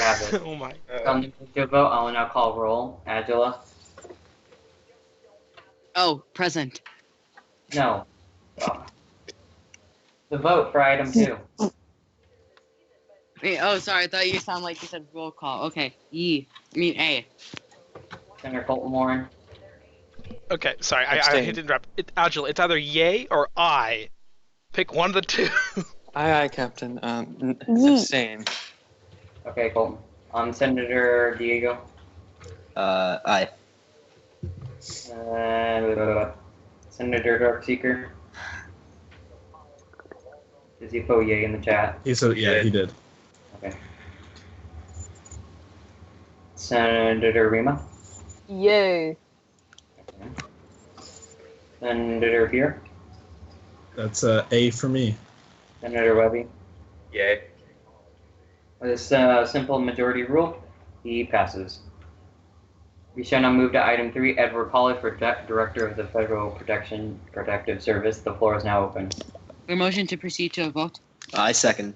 have it. Oh my. On the to vote, I will now call roll. Angela? Oh, present. No. The vote for item 2. Wait, oh, sorry. I thought you sounded like you said roll call. Okay. A. Senator Colton Warren? Okay, sorry, I Abstain. hit interrupt. Angela, it's either yay or I. Pick one of the two. Aye, Captain. Yee. Abstain. Okay, Colton. Senator Diego? Aye. Senator Darkseeker? Does he put yay in the chat? He said, yeah, he did. Okay. Senator Rima? Yay. Okay. Senator Beer? That's A for me. Senator Webby? Yay. With this simple majority rule, he passes. We shall now move to item 3, Edward Pauley for Director of the Federal Protective Service. The floor is now open. A motion to proceed to a vote. I second.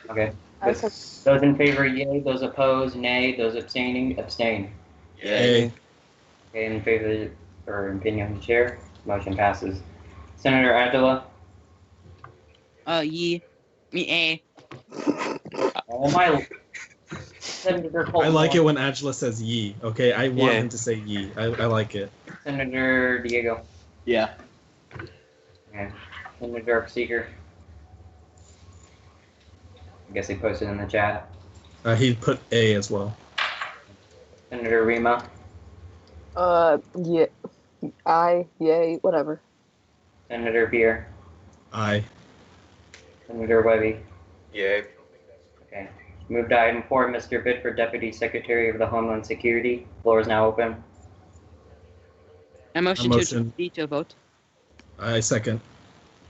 Okay. I said Those in favor, yay. Those opposed, nay. Those abstaining, abstain. A. Okay, in favor or opinion of the chair, motion passes. Senator Angela? A. Oh my. Senator Colton I like it Warren. when Angela says ye. Okay, I want Yeah. him to say ye. I like it. Senator Diego? Yeah. Okay. Senator Darkseeker? I guess he posted in the chat. He put A as well. Senator Rima? yeah. Yay, whatever. Senator Beer? I. Senator Webby? Yay. Okay. Move to item 4, Mr. Bidford, Deputy Secretary of the Homeland Security. Floor is now open. A motion motion. to proceed to a vote. I second.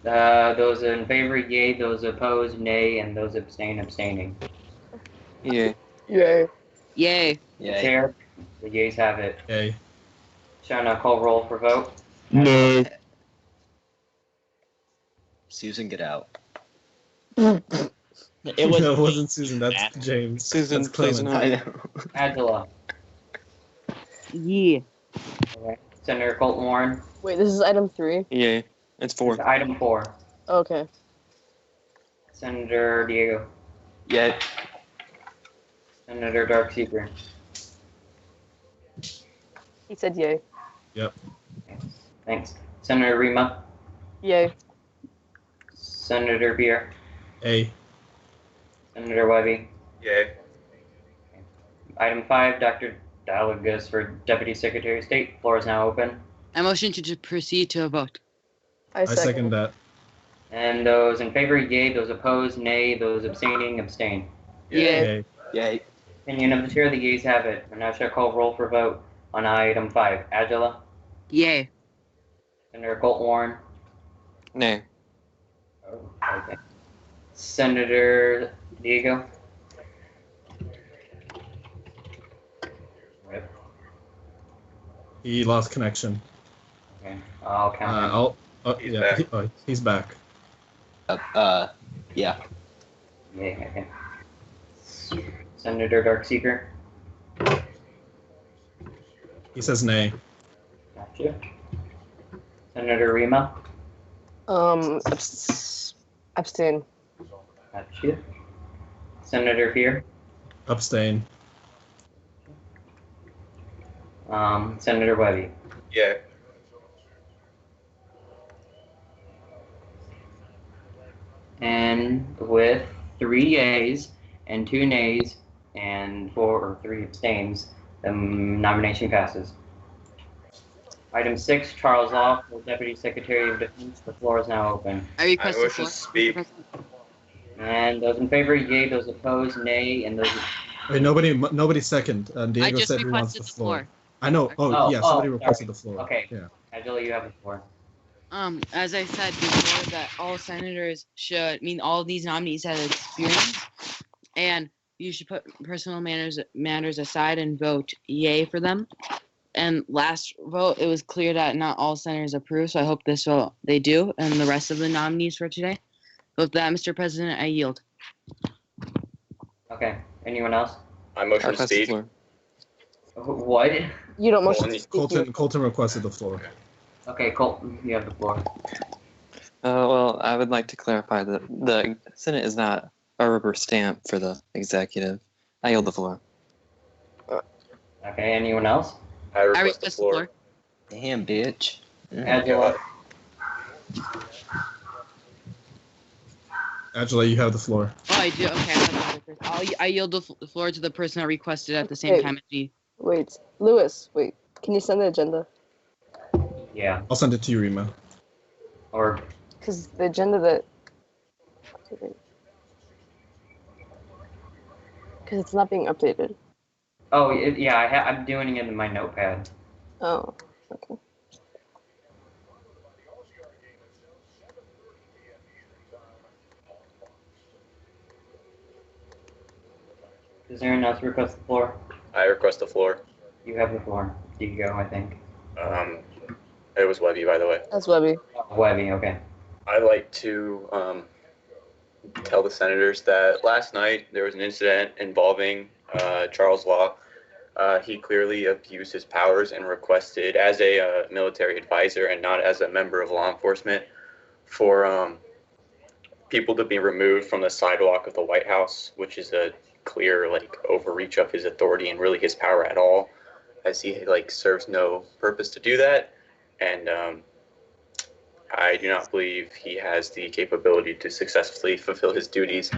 Those in favor, yay. Those opposed, nay. And those abstaining. Yay. Yay. Yay. Yay. Chair, the yeas have it. A. Shall now call roll for vote. No. Susan, get out. It was No, it wasn't Susan. That's James. Susan, That's please Clements. I no. know. Angela? Yee. Okay. Senator Colton Warren? Wait, this is item 3? Yay. It's 4. It's item 4. Okay. Senator Diego? Yay. Senator Darkseeker? He said yay. Thanks. Senator Rima? Yay. Senator Beer? A. Senator Webby? Yay. Item 5, Dr. Dalagas for Deputy Secretary of State. Floor is now open. A motion to proceed to a vote. I I second that. And those in favor, yay. Those opposed, nay. Those abstaining, abstain. Yay. A. Yay. Opinion of the chair, the yeas have it. And now shall call roll for vote on item 5. Angela? Yay. Senator Colton Warren? Nay. Okay. Senator Diego? Rip. He lost connection. Okay. I'll count him. Oh, He's yeah. back. He's back. Yeah. Yay, okay. Senator Darkseeker? He says nay. Gotcha. Senator Rima? Abstain. Gotcha. Senator Fear? Abstain. Senator Webby? Yeah. And with 3 yeas and 2 nays and 4 or 3 abstains, the nomination passes. Item 6, Charles Law for Deputy Secretary of Defense. The floor is now open. I request I the wish to floor. speak. Mr. President. And those in favor, yay. Those opposed, nay. And those. Wait, nobody second. I Diego just said he wants requested the the floor. floor. I know. Oh, Yeah, somebody sorry. requested the floor. Okay. Yeah. Angela, you have the floor. As I said before, that all senators all these nominees have experience, and you should put personal matters aside and vote yay for them. And last vote, it was clear that not all senators approve, so I hope this vote they do, and the rest of the nominees for today. With that, Mr. President, I yield. Okay. Anyone else? I I motion to request the speak. floor. What? You don't motion Colton, to speak. you- Colton requested the floor. Okay, Colton, you have the floor. Well, I would like to clarify that the Senate is not a rubber stamp for the executive. I yield the floor. Okay, anyone else? I I request the request the floor. floor. Damn, bitch. Angela? Angela, you have the floor. Oh, I do. Okay, I thought that was first. I yield the floor to the person that requested at the same Wait. time as me. Wait, Lewis. Wait, can you send the agenda? Yeah. I'll send it to you, Rima. Or Because the agenda that. Because it's not being updated. oh yeah, I'm doing it in my notepad. Oh, okay. Does anyone else request the floor? I request the floor. You have the floor. You can go, I think. It was Webby, by the way. That's Webby. Oh, Webby, okay. I'd like to tell the senators that last night there was an incident involving Charles Law. He clearly abused his powers and requested, as a military advisor and not as a member of law enforcement, for people to be removed from the sidewalk of the White House, which is a clear overreach of his authority and really his power at all, as he serves no purpose to do that. And I do not believe he has the capability to successfully fulfill his duties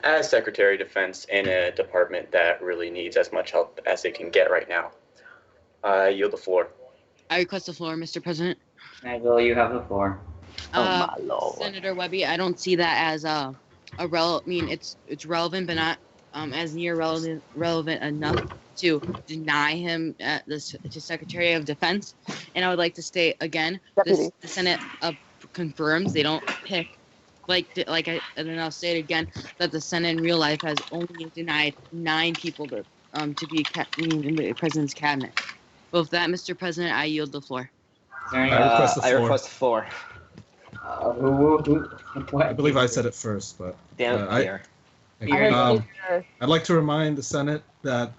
as Secretary of Defense in a department that really needs as much help as it can get right now. I yield the floor. I request the floor, Mr. President. Angela, you have the floor. Senator Webby, I don't see that as I mean, it's relevant, but not as near relevant enough to deny him to Secretary of Defense. And I would like to state again, Deputy. the Senate confirms they don't pick. And then I'll say it again that the Senate in real life has only denied 9 people to be in the president's cabinet. Well, with that, Mr. President, I yield the floor. Is there any, I request the I floor. request the floor. what? I believe I said it first, but Damn I- here. thank I you. heard I'd like to remind the Senate that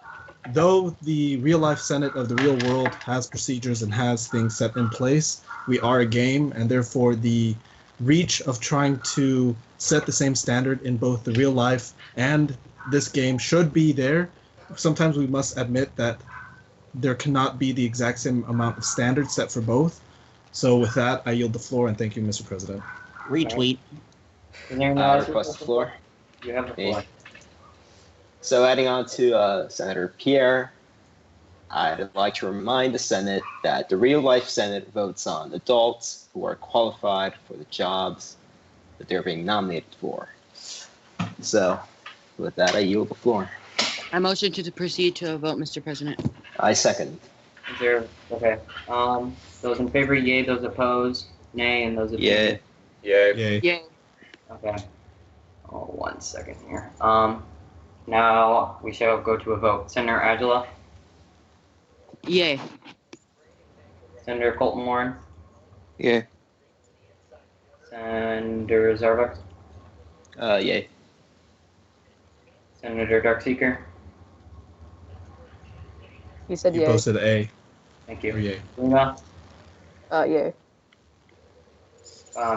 though the real life Senate of the real world has procedures and has things set in place, we are a game, and therefore the reach of trying to set the same standard in both the real life and this game should be there. Sometimes we must admit that there cannot be the exact same amount of standards set for both. So with that, I yield the floor, and thank you, Mr. President. Retweet. Is there anyone I else request the floor. You have the Me. floor. So adding on to Senator Pierre, I'd like to remind the Senate that the real-life Senate votes on adults who are qualified for the jobs that they're being nominated for. So with that, I yield the floor. I motion to proceed to a vote, Mr. President. I second. Is there, okay. Those in favor, yay. Those opposed, nay. And those abstaining. Yay. Yay. Yay. Okay. Oh, 1 second here. Now we shall go to a vote. Senator Angela, Yay. Senator Colton Warren, Yeah. Senator Zarvak, Yay. Senator Darkseeker. He said You yay. posted A Thank or you. yay. Luna, Yay.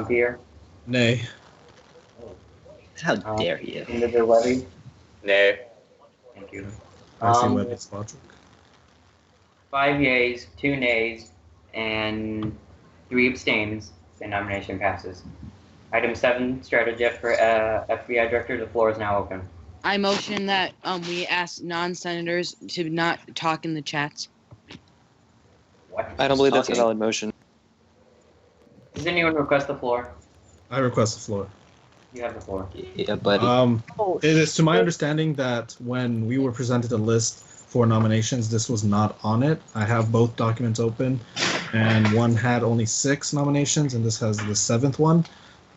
Pierre, Nay. How dare you? Senator Webby. Nay. Thank you. I see Um, Webby's logic. 5 yays, 2 nays, and 3 abstains. The nomination passes. Item 7, strategy for FBI Director. The floor is now open. I motion that we ask non-senators to not talk in the chats. What? I don't believe that's a Okay. valid motion. Does anyone request the floor? I request the floor. You have the floor. Yeah, buddy. Oh, It is to my shit. understanding that when we were presented a list for nominations, this was not on it. I have both documents open, and one had only 6 nominations, and this has the 7th one.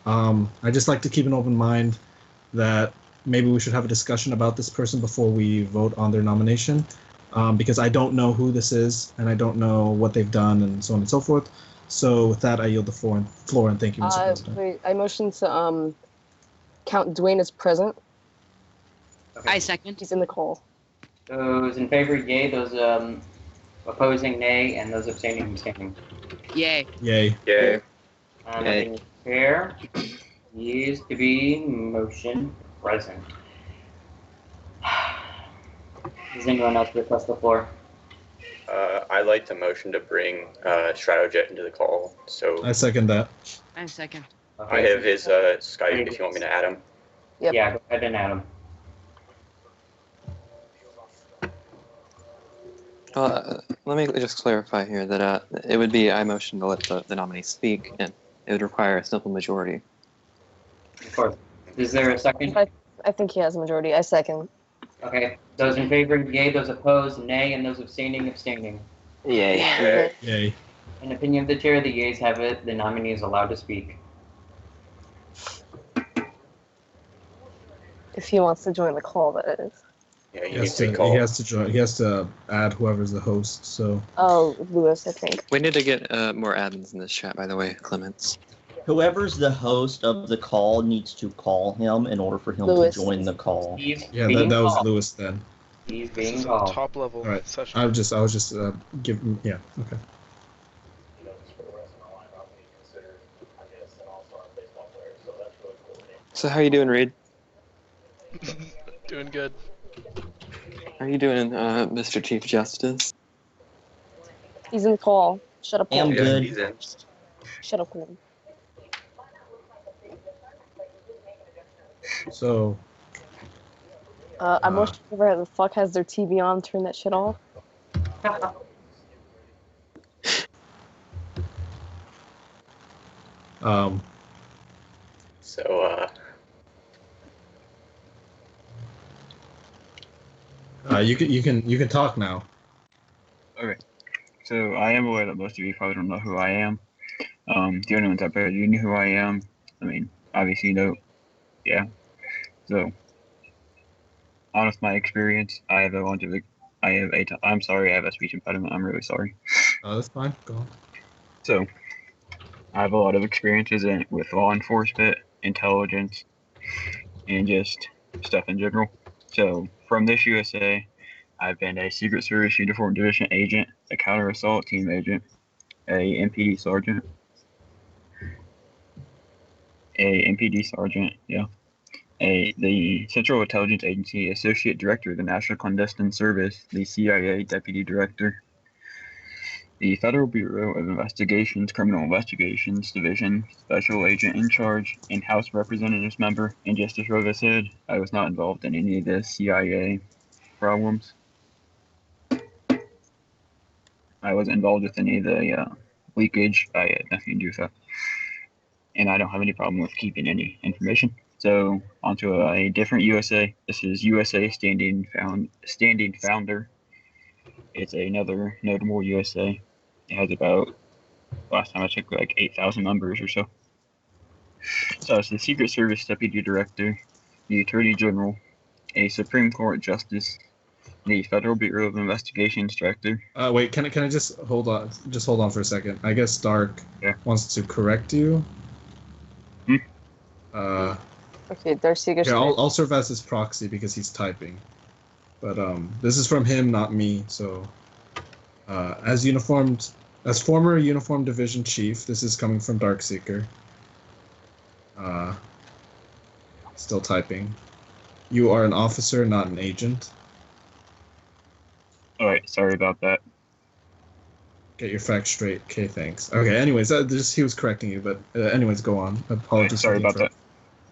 I just like to keep an open mind that maybe we should have a discussion about this person before we vote on their nomination, because I don't know who this is, and I don't know what they've done, and so on and so forth. So with that, I yield the floor, and thank you, Mr. President. Wait, I motion to count Dwayne as present. Okay. I second. He's in the call. Those in favor, yay. Those opposing, nay. And those abstaining. Yay. Yay. Yay. I Yay. think it's fair. Yeas to be motion present. Does anyone else request the floor? I'd like to motion to bring Stratojet into the call. So I second that. I second. I have his Skype if you want me to add him. Yep. Yeah, go ahead and add him. Let me just clarify here that it would be I motion to let the nominee speak, and it would require a simple majority. Of course. Is there a second? I think he has a majority. I second. Okay. Those in favor, yay. Those opposed, nay. And those abstaining. Yay. Yay. Yay. In opinion of the chair, the yeas have it. The nominee is allowed to speak. If he wants to join the call, that is. Yeah, He you need has to to. call. He has to join. He has to add whoever's the host. So Oh, Lewis, I think. We need to get more admins in this chat, by the way, Clements. Whoever's the host of the call needs to call him in order for him Lewis. to join the call. He's yeah, being that was called. Lewis then. He's This being is a called. top level All right. session. I was just giving. Yeah. Okay. So how you doing, Reed? Doing good. How you doing, Mr. Chief Justice? He's in the call. Shut up, I'm Quinn. Yeah, good. he's in. Shut up, Quinn. So I'm wondering whoever the fuck has their TV on. Turn that shit off. um, So you can talk now. Okay, so I am aware that most of you probably don't know who I am. The only ones out there, you know who I am. I mean, obviously, you know, yeah. So, on with my experience, I have I'm sorry, I have a speech impediment. I'm really sorry. Oh, that's fine. Go on. So, I have a lot of experiences with law enforcement, intelligence, and just stuff in general. So, from this USA, I've been a Secret Service Uniform Division agent, a counter assault team agent, a MPD sergeant, the Central Intelligence Agency Associate Director of the National Clandestine Service, the CIA Deputy Director, the Federal Bureau of Investigations Criminal Investigations Division Special Agent in Charge, and House Representatives member. And just as Rova said, I was not involved in any of the CIA problems. I wasn't involved with any of the leakage. I had nothing to do with that. And I don't have any problem with keeping any information. So onto a different USA. This is USA Standing Founder. It's another notable USA. It has about, last time I checked, like 8,000 members or so. So it's the Secret Service Deputy Director, the Attorney General, a Supreme Court Justice, the Federal Bureau of Investigations Director. Wait, can I just hold on? Just hold on for a second. I guess Stark wants to correct you. Okay, there's Secret Yeah, Service. I'll serve as his proxy because he's typing. But this is from him, not me. So, as former Uniform Division Chief, this is coming from Darkseeker. Still typing. You are an officer, not an agent. All right, sorry about that. Get your facts straight. Okay, thanks. Okay, anyways, he was correcting you, but anyways, go on. Apologies. Sorry about that.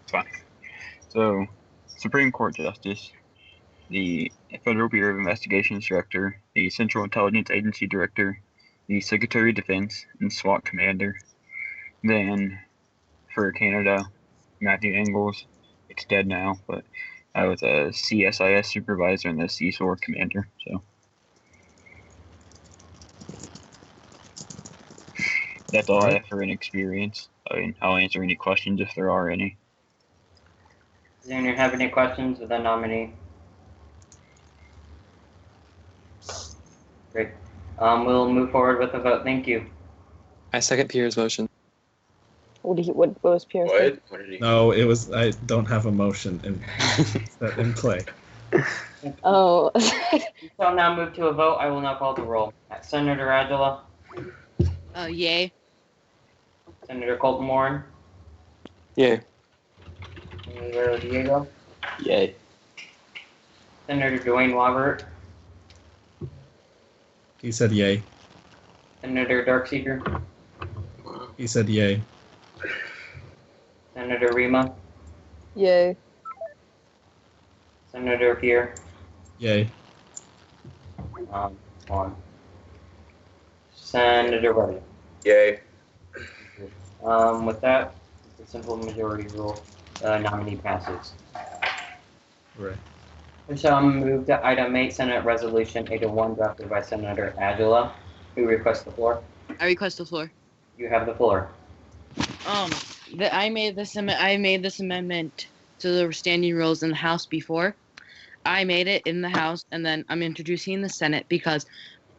It's fine. So, Supreme Court Justice, the Federal Bureau of Investigations Director, the Central Intelligence Agency Director, the Secretary of Defense, and SWAT Commander. Then, for Canada, Matthew Ingalls. It's dead now, but I was a CSIS supervisor and the CSOR commander. So that's all I have for an experience. I mean, I'll answer any questions if there are any. Does anyone have any questions of the nominee? Great. We'll move forward with the vote. Thank you. I second Pierre's motion. What was Pierre's? what? What did he? No, it was. I don't have a motion in play. Oh. We shall now move to a vote. I will now call the roll. Senator Agila, Yay. Senator Colton Morin, Yay. Senator Diego, Yay. Senator Dwayne Robert, He said yay. Senator Darkseeker, He said yay. Senator Rima, Yay. Senator Pierre. Yay. On. Senator Reddy. Yay. With that, the simple majority rule nominee passes. Right. We shall move to item 8, Senate Resolution 801, drafted by Senator Agila. Who requests the floor? I request the floor. You have the floor. I made this amendment to the standing rules in the House before. I made it in the House, and then I'm introducing in the Senate because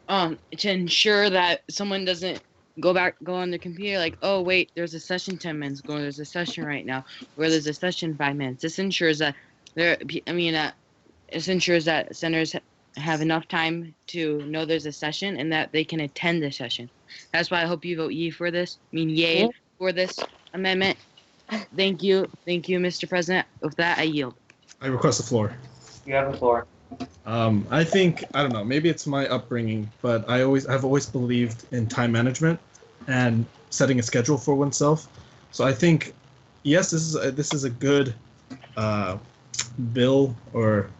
to ensure that someone doesn't go on their computer like, oh wait, there's a session 10 minutes ago, there's a session right now, or there's a session 5 minutes. This ensures that this ensures that senators have enough time to know there's a session and that they can attend the session. That's why I hope you vote yay for this. Yay for this amendment. Thank you, Mr. President. With that, I yield. I request the floor. You have the floor. I think, I don't know, maybe it's my upbringing, but I've always believed in time management and setting a schedule for oneself. So I think, yes, this is a good bill or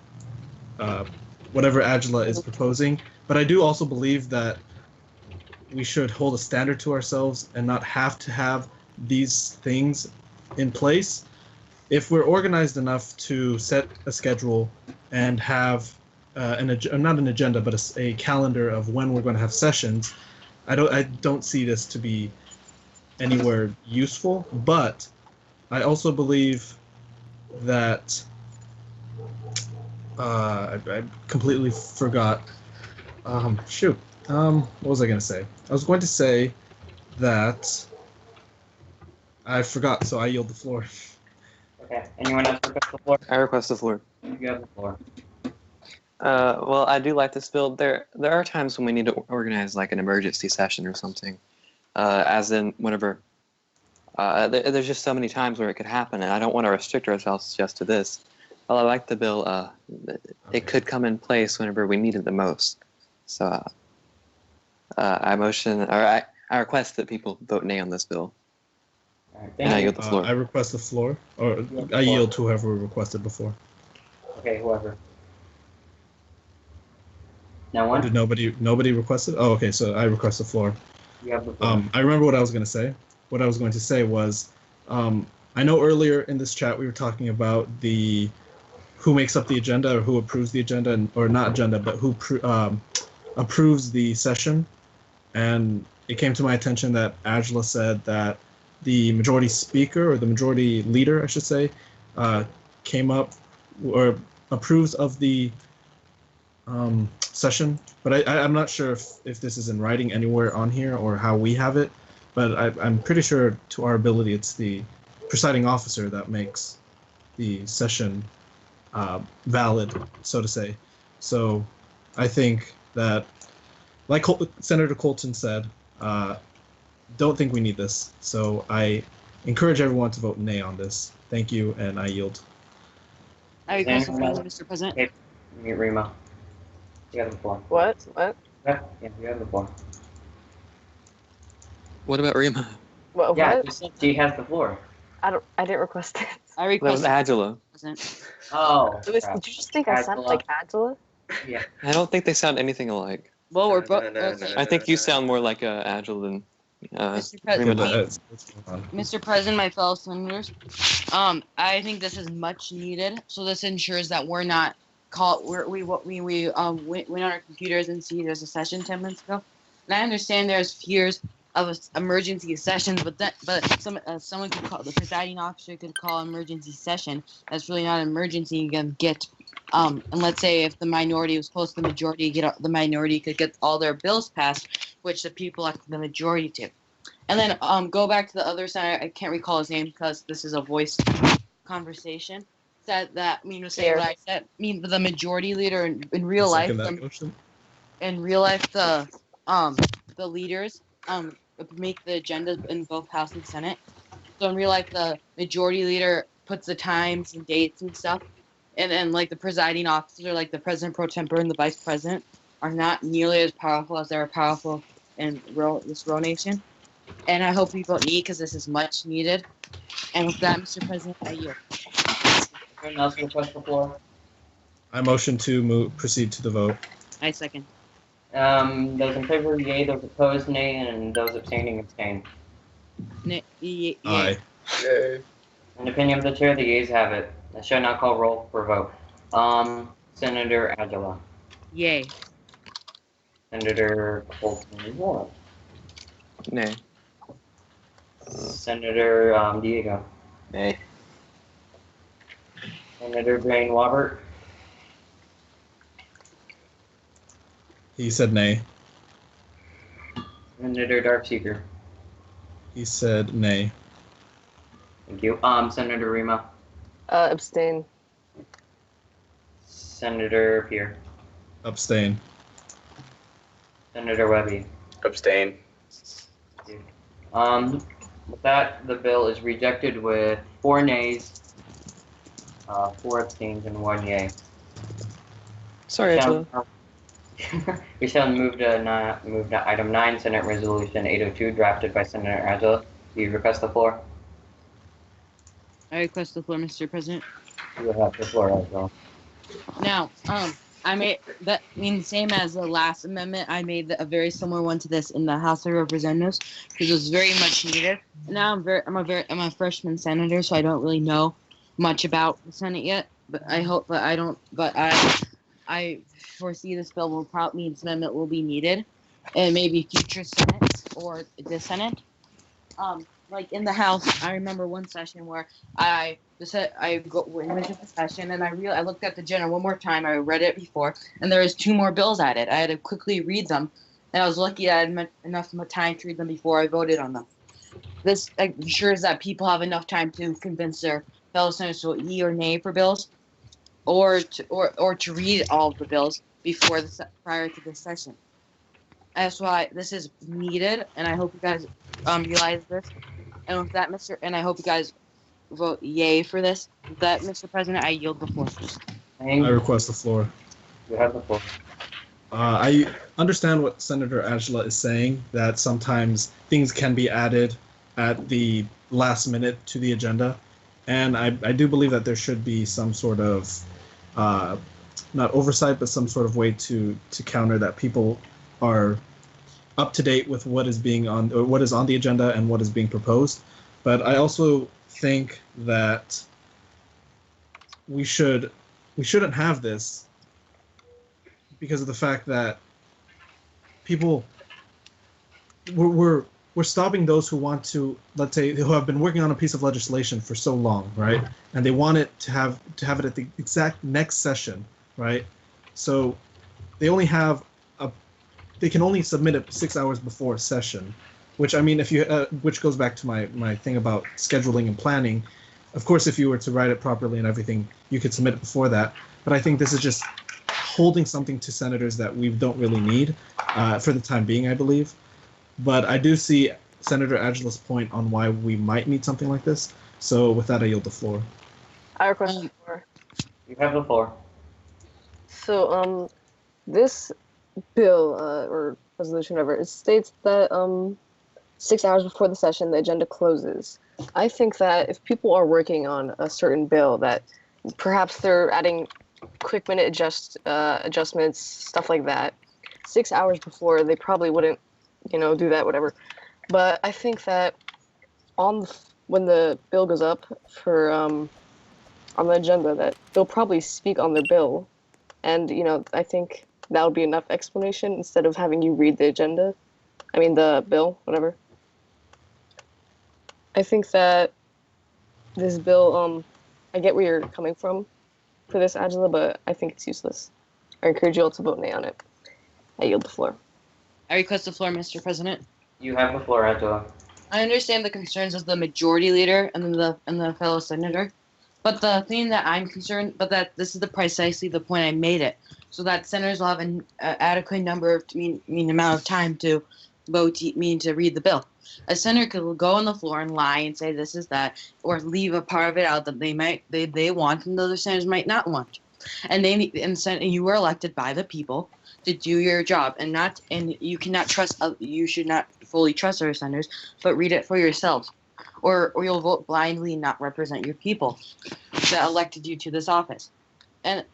whatever Agila is proposing, but I do also believe that we should hold a standard to ourselves and not have to have these things in place. If we're organized enough to set a schedule and have not an agenda, but a calendar of when we're going to have sessions, I don't see this to be anywhere useful. But I also believe that I completely forgot. What was I going to say? I was going to say that I forgot, so I yield the floor. Okay. Anyone else request the floor? I request the floor. You have the floor. Well, I do like this bill. There are times when we need to organize like an emergency session or something, as in whenever there's just so many times where it could happen, and I don't want to restrict ourselves just to this. Well, I like the bill. It could come in place whenever we need it the most. So I request that people vote nay on this bill. All right, And I thank you. yield the floor. I request the floor, or I yield to whoever requested before. Okay, whoever. No one? Did nobody requested? Oh, okay. So I request the floor. You have the floor. I remember what I was going to say. What I was going to say was, I know earlier in this chat we were talking about who makes up the agenda or who approves the agenda, or not agenda, but who approves the session. And it came to my attention that Angela said that the majority speaker, or the majority leader, I should say, came up or approves of the session, but I'm not sure if this is in writing anywhere on here or how we have it, but I'm pretty sure to our ability it's the presiding officer that makes the session valid, so to say. So I think that, like Senator Colton said, don't think we need this. So I encourage everyone to vote nay on this. Thank you, and I yield. I request the floor, Mr. President. Okay, mute Rima. You have the floor. What? Yeah, you have the floor. What about Rima? What? Yeah, What? you said she has the floor. I didn't request it. I That request was the Agila. President. Oh, Did crap. you just think I sounded Angela. like Angela? Yeah. I don't think they sound anything alike. Well, we're No, both. no, no, Okay. no. I think you sound more like Agila than Mr. Rima President, does. Let's move on. Mr. President, my fellow senators, I think this is much needed. So this ensures that we're not we went on our computers and see there's a session 10 minutes ago. And I understand there's fears of emergency sessions, but someone could call, the presiding officer could call emergency session. That's really not an emergency. You can get and let's say if the minority was close to the majority, the minority could get all their bills passed, which the people elected the majority to. And then go back to the other side. I can't recall his name because this is a voice conversation. said that. I mean, say Here. what I said. I mean, the majority leader in real I'll life. second that motion. In real life, the leaders make the agendas in both House and Senate. So in real life, the majority leader puts the times and dates and stuff, and then like the presiding officer, like the president pro tempore and the vice president, are not nearly as powerful as they are powerful in this real nation. And I hope you vote because this is much needed. And with that, Mr. President, I yield. Anyone else request the floor? I motion to proceed to the vote. I second. Those in favor, yea. Those opposed, nay. And those abstaining, abstain. Yay. Aye. Yay. In the opinion of the chair, the yeas have it. I shall now call roll for vote. Senator Agila. Yay. Senator Colton Moore. Nay. Senator Diego. Nay. Senator Blaine Wobert. He said nay. Senator Dark Seeker. He said nay. Thank you. Senator Rima. Abstain. Senator Peer. Abstain. Senator Webby. Abstain. With that, the bill is rejected with 4 nays, 4 abstains, and 1 yay. Sorry, Angela. We shall move to item 9, Senate Resolution 802, drafted by Senator Agila. Do you request the floor? I request the floor, Mr. President. You have the floor as well. Now, I made that means same as the last amendment. I made a very similar one to this in the House of Representatives because it was very much needed. Now I'm a freshman senator, so I don't really know much about the Senate yet. But I foresee this bill will probably this amendment will be needed, and maybe future Senates or the Senate. Like in the House, I remember one session where went into the session and I looked at the agenda one more time. I read it before, and there was 2 more bills added. I had to quickly read them, and I was lucky I had enough time to read them before I voted on them. This ensures that people have enough time to convince their fellow senators to vote yea or nay for bills, or to read all of the bills prior to this session. That's why this is needed, and I hope you guys realize this. And with that, I hope you guys vote yay for this. With that, Mr. President, I yield the floor. I request the floor. You have the floor. I understand what Senator Agila is saying, that sometimes things can be added at the last minute to the agenda. And I do believe that there should be some sort of, not oversight, but some sort of way to counter that people are up to date with what is on the agenda and what is being proposed. But I also think that we shouldn't have this because of the fact that we're stopping those who want to, let's say, who have been working on a piece of legislation for so long, right? And they want it to have it at the exact next session, right? So they only have they can only submit it 6 hours before a session, which I mean, which goes back to my thing about scheduling and planning. Of course, if you were to write it properly and everything, you could submit it before that. But I think this is just holding something to senators that we don't really need for the time being, I believe. But I do see Senator Agila's point on why we might need something like this. So with that, I yield the floor. I request the floor. You have the floor. So, this bill or resolution, whatever, it states that 6 hours before the session, the agenda closes. I think that if people are working on a certain bill that perhaps they're adding quick minute adjustments, stuff like that, 6 hours before, they probably wouldn't, do that, whatever. But I think that when the bill goes up for on the agenda, that they'll probably speak on their bill, and I think that would be enough explanation instead of having you read the agenda. I mean the bill, whatever. I think that this bill, I get where you're coming from for this, Angela, but I think it's useless. I encourage you all to vote nay on it. I yield the floor. I request the floor, Mr. President. You have the floor, Angela. I understand the concerns of the majority leader and the fellow senator, But the thing that I'm concerned, but that this is precisely the point I made it, so that senators will have an adequate number of amount of time to vote, to read the bill. A senator could go on the floor and lie and say this is that, or leave a part of it out that they want, and the other senators might not want. And you were elected by the people to do your job, and you cannot trust. You should not fully trust other senators, but read it for yourself, or you'll vote blindly and not represent your people that elected you to this office. And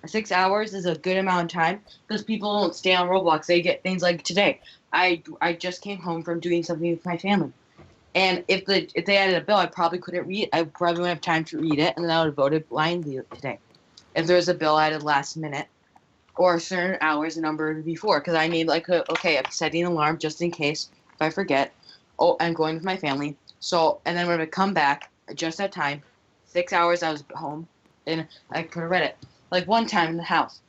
6 hours is a good amount of time because people don't stay on Roblox. They get things like today. I just came home from doing something with my family, and if they added a bill, I probably couldn't read. I probably wouldn't have time to read it, and then I would have voted blindly today. If there was a bill added last minute, or certain hours a number before, because I need I'm setting an alarm just in case if I forget. Oh, I'm going with my family. So, and then when I come back, just at time, 6 hours I was home, and I could have read it. Like one time in the house,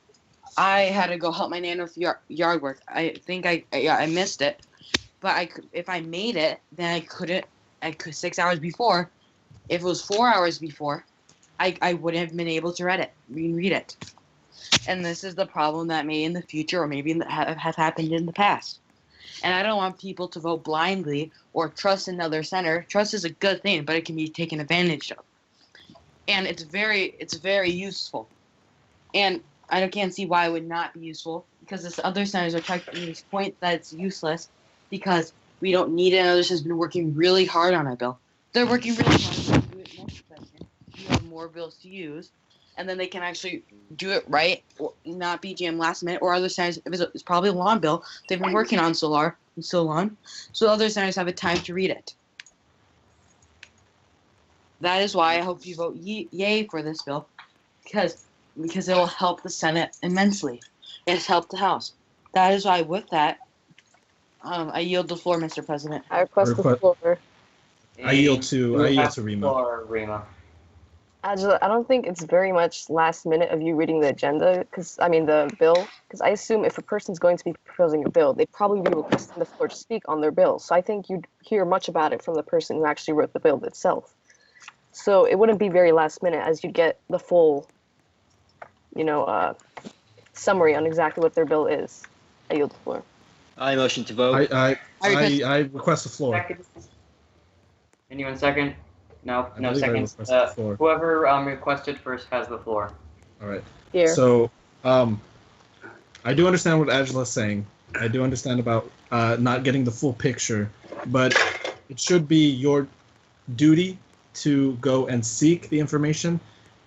I had to go help my nana with yard work. I think I missed it, but if I made it, then I couldn't. 6 hours before. If it was 4 hours before, I wouldn't have been able to read it. And this is the problem that may in the future, or maybe have happened in the past. And I don't want people to vote blindly or trust another senator. Trust is a good thing, but it can be taken advantage of. And it's very useful. And I can't see why it would not be useful, because this other senators are trying to make this point that it's useless because we don't need it. And others has been working really hard on a bill. They're working really hard to do it next session. You have more bills to use, and then they can actually do it right, or not be jammed last minute. Or other senators, if it's probably a long bill they've been working on so long, so other senators have a time to read it. That is why I hope you vote yay for this bill, because it will help the Senate immensely. It's helped the House. That is why, with that, I yield the floor, Mr. President. I request the floor. I yield to Rima. Floor, Rima. Angela, I don't think it's very much last minute of you reading the agenda, the bill, because I assume if a person's going to be proposing a bill, they'd probably be requesting the floor to speak on their bill. So I think you'd hear much about it from the person who actually wrote the bill itself. So it wouldn't be very last minute, as you'd get the full, summary on exactly what their bill is. I yield the floor. I motion to vote. I request the floor. Second. Anyone second? No believe I seconds. requested the floor. Whoever requested first has the floor. All right. Here. So, I do understand what Angela's saying. I do understand about not getting the full picture, but it should be your duty to go and seek the information.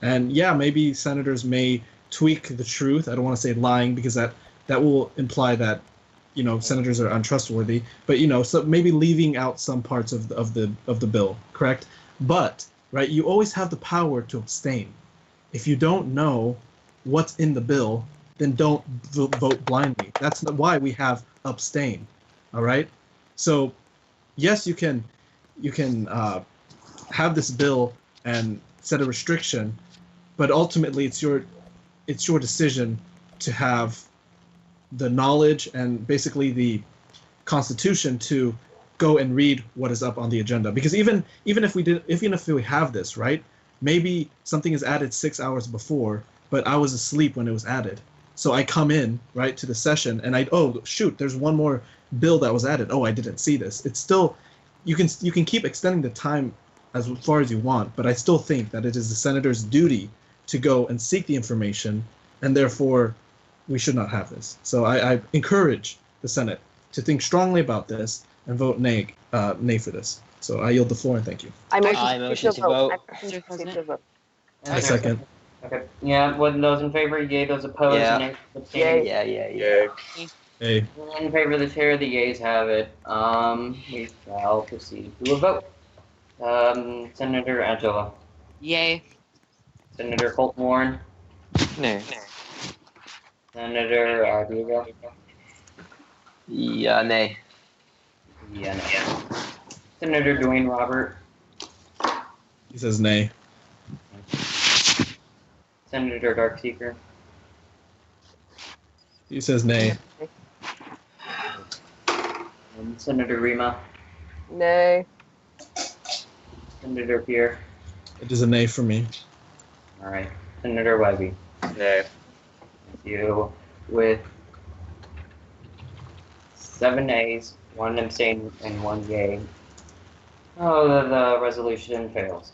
And yeah, maybe senators may tweak the truth. I don't want to say lying, because that will imply that senators are untrustworthy. But so maybe leaving out some parts of the bill, correct? But right, you always have the power to abstain. If you don't know what's in the bill, then don't vote blindly. That's why we have abstain. All right. So yes, you can have this bill and set a restriction, but ultimately it's your decision to have the knowledge and basically the Constitution to go and read what is up on the agenda. Because even if we have this, right, maybe something is added 6 hours before, but I was asleep when it was added. So I come in, right, to the session, and oh shoot, there's one more bill that was added. Oh, I didn't see this. It's still, you can keep extending the time as far as you want, but I still think that it is the senator's duty to go and seek the information, and therefore we should not have this. So I encourage the Senate to think strongly about this and vote nay for this. So I yield the floor and thank you. I motion to vote. I second. Okay. Yeah. With those in favor, yay. Those opposed, nay. Abstaining. Yeah. Hey. In favor of the chair, the yeas have it. We shall proceed to a vote. Senator Angela. Yay. Senator Colton Warren. Nay. Senator Diego. Yeah, nay. Yeah, no. Senator Dwayne Robert. He says nay. Senator Darkseeker. He says nay. Senator Rima. Nay. Senator Pierre. It is a nay for me. All right. Senator Webby. Nay. Thank you. With 7 nays, 1 abstain, and 1 yay. Oh, the resolution fails.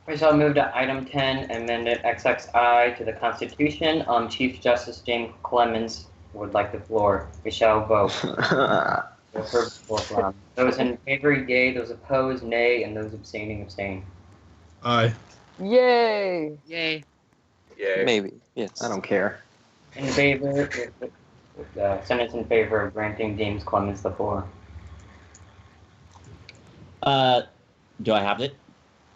We shall move to item 10, Amendment XXI to the Constitution. Chief Justice James Clements would like the floor. We shall vote. Those in favor, yay. Those opposed, nay. And those abstaining, abstain. Aye. Yay! Yay. Yay. Maybe. Yes. I don't care. In favor, Senate's in favor of granting James Clements the floor. Do I have it?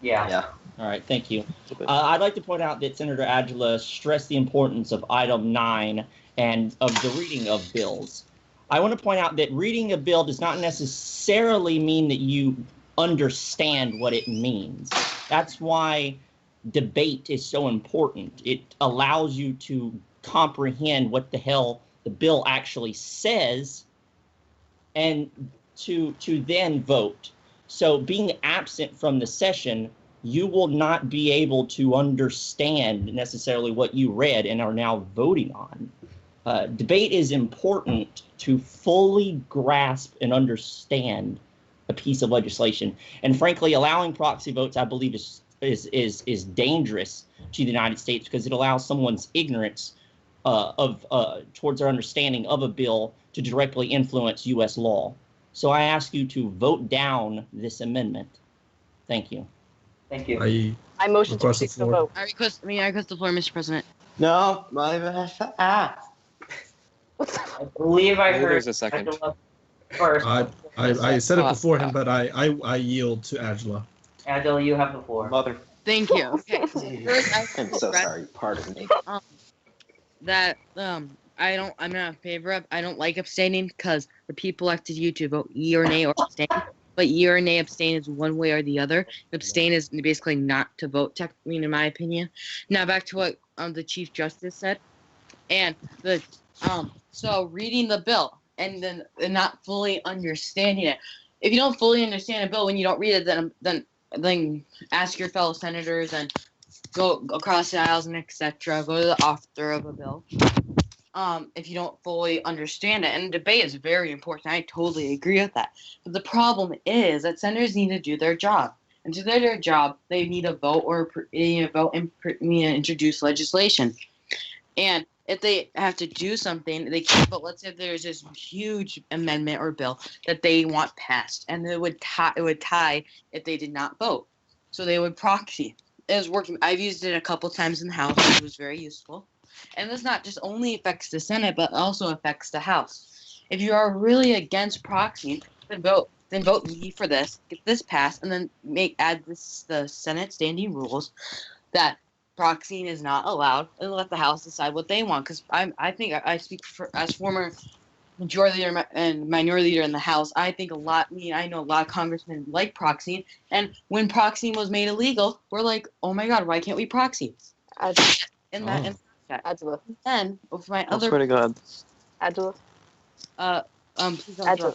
Yeah. Yeah. All right, thank you. I'd like to point out that Senator Agila stressed the importance of item 9 and of the reading of bills. I want to point out that reading a bill does not necessarily mean that you understand what it means. That's why debate is so important. It allows you to comprehend what the hell the bill actually says and to then vote. So being absent from the session, you will not be able to understand necessarily what you read and are now voting on. Debate is important to fully grasp and understand a piece of legislation. And frankly, allowing proxy votes, I believe, is dangerous to the United States because it allows someone's ignorance towards their understanding of a bill to directly influence U.S. law. So I ask you to vote down this amendment. Thank you. Thank you. I motion to Request the proceed to the floor. vote. I request the floor, Mr. President. No, my I believe I Maybe heard there's a second. Angela first. I said it beforehand, but I yield to Angela. Angela, you have the floor. mother. Thank you. Okay. First, I I'm so sorry. Pardon me. that I'm not in favor of. I don't like abstaining because the people elected you to vote yea or nay or abstain. But yea or nay abstain is one way or the other. Abstain is basically not to vote, technically, in my opinion. Now back to what the Chief Justice said, and the so reading the bill and then not fully understanding it. If you don't fully understand a bill when you don't read it, then ask your fellow senators and go across the aisles and etc. Go to the author of a bill. If you don't fully understand it, and debate is very important. I totally agree with that. But the problem is that senators need to do their job, and to do their job, they need to vote and introduce legislation. And if they have to do something, they can't. But let's say if there's this huge amendment or bill that they want passed, and it would tie if they did not vote. So they would proxy. It was working. I've used it a couple times in the House. It was very useful. And this not just only affects the Senate, but also affects the House. If you are really against proxying, then vote yea for this, get this passed, and then add the Senate standing rules that proxying is not allowed, and let the House decide what they want. Because I think I speak as former majority leader and minority leader in the House. I know a lot of congressmen like proxying, and when proxying was made illegal, we're like, oh my God, why can't we proxy? Angela. Then with my I other swear to God. Angela. please don't Angela.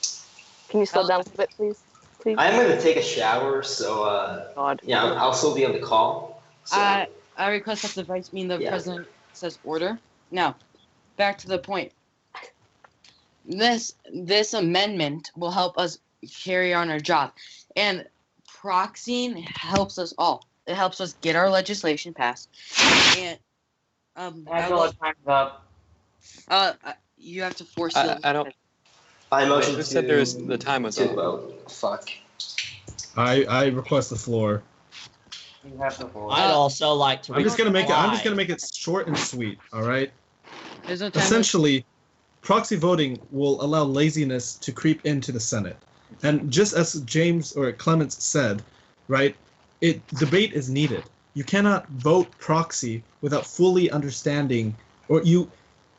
Can you slow down a little bit, please? Please. I'm going to take a shower, so God. yeah, I'll still be on the call. So. I request that the Yeah. president says order. Now, back to the point. This amendment will help us carry on our job, and proxying helps us all. It helps us get our legislation passed. And Angela, time's up. you have to force I don't. I I motion just to said the time was to up. vote. Fuck. I request the floor. You have the floor. I'd also like to. I'm just gonna make reply. it short and sweet. All right. There's no time. Essentially, proxy voting will allow laziness to creep into the Senate, and just as James or Clements said, right? Debate is needed. You cannot vote proxy without fully understanding, or you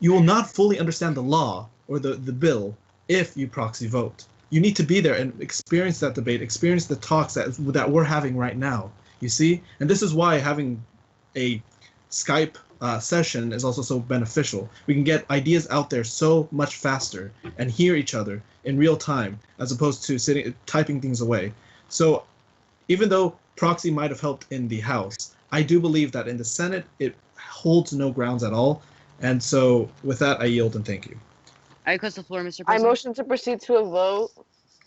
will not fully understand the law or the bill if you proxy vote. You need to be there and experience that debate, experience the talks that we're having right now. You see, and this is why having a Skype session is also so beneficial. We can get ideas out there so much faster and hear each other in real time, as opposed to typing things away. So, even though proxy might have helped in the House. I do believe that in the Senate, it holds no grounds at all. And so with that, I yield and thank you. I request the floor, Mr. I President. motion to proceed to a vote.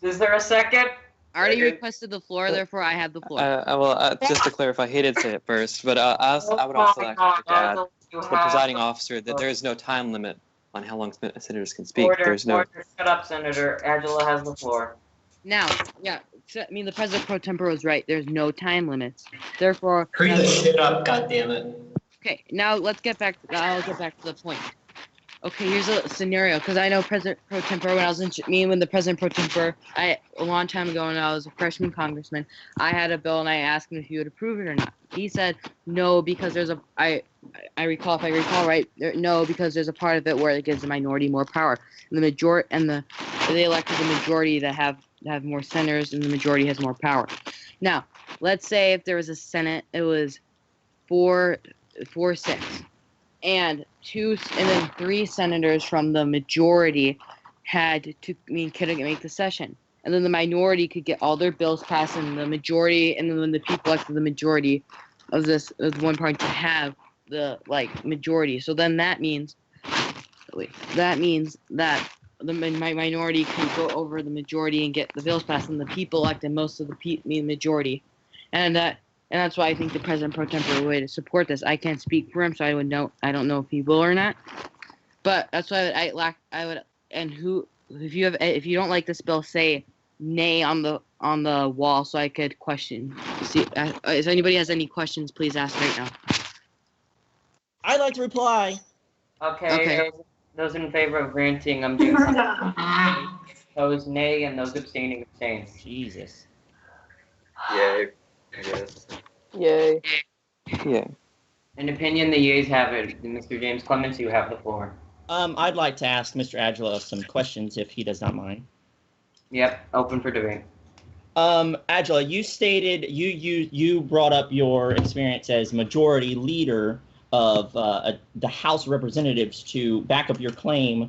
Is there a second? I already Second. requested the floor, therefore I have the floor. Well, just to clarify, he did say it first, but I would also like to add to the presiding officer that there is no time limit on how long senators can speak. Order, There's no. order. Shut up, Senator. Angela has the floor. Now, yeah, I mean, the President pro tempore was right. There's no time limits. Therefore, Hurry the shit up, goddammit. okay, now let's get back. I'll get back to the point. Okay, here's a scenario, because I know President pro tempore, when I was when the President pro tempore, a long time ago when I was a freshman congressman, I had a bill and I asked him if he would approve it or not. He said no, because there's I recall, if I recall right, no, because there's a part of it where it gives the minority more power. And the majority, and they elected the majority that have more senators, and the majority has more power. Now, let's say if there was a Senate, it was 4-6. And then 3 senators from the majority couldn't make the session, and then the minority could get all their bills passed, and the majority, and then when the people elected the majority of one party to have the majority. So then that means that the minority can go over the majority and get the bills passed, and the people elected most of the majority, and that's why I think the President pro tempore would support this. I can't speak for him, so I don't know if he will or not. But that's why I would. And if you don't like this bill, say nay on the wall, so I could question. See, if anybody has any questions, please ask right now. I'd like to reply. Okay. Those in favor of granting, I'm doing those nay, and those abstaining abstain. Jesus. Yay. I guess. Yay. Yeah. In opinion, the yeas have it. Mr. James Clements, you have the floor. I'd like to ask Mr. Agila some questions if he does not mind. Yep, open for debate. Agila, you stated you brought up your experience as majority leader of the House of Representatives to back up your claim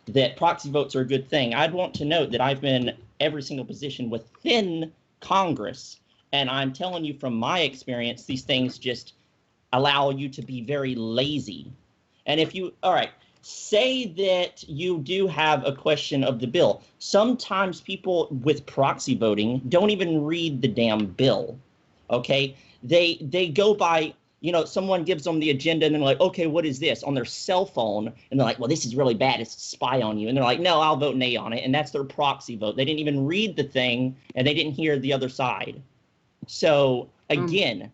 that proxy votes are a good thing. I'd want to note that I've been every single position within Congress, and I'm telling you from my experience, these things just allow you to be very lazy. And say that you do have a question of the bill. Sometimes people with proxy voting don't even read the damn bill, okay? They go by, someone gives them the agenda and they're like, okay, what is this, on their cell phone? And they're like, well, this is really bad, it's a spy on you. And they're like, no, I'll vote nay on it. And that's their proxy vote. They didn't even read the thing, and they didn't hear the other side. So again,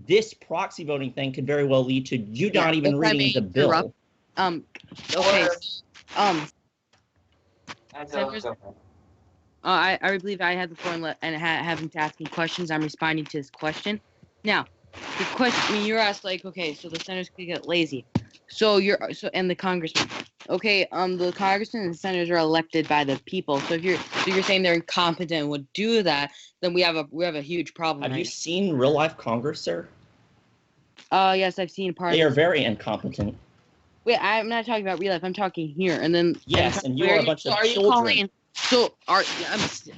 this proxy voting thing could very well lead to you not even reading the bill. Okay. Senators, I believe I had the floor and having to ask me questions. I'm responding to his question. Now, the question you're asked, okay, so the senators could get lazy. And the congressmen. Okay, the congressmen and senators are elected by the people. So if you're saying they're incompetent and would do that, then we have a huge problem. Have you seen real life Congress, sir? Yes, I've seen part. They are very incompetent. Wait, I'm not talking about real life. I'm talking here, and then. Yes, and you are a bunch of children.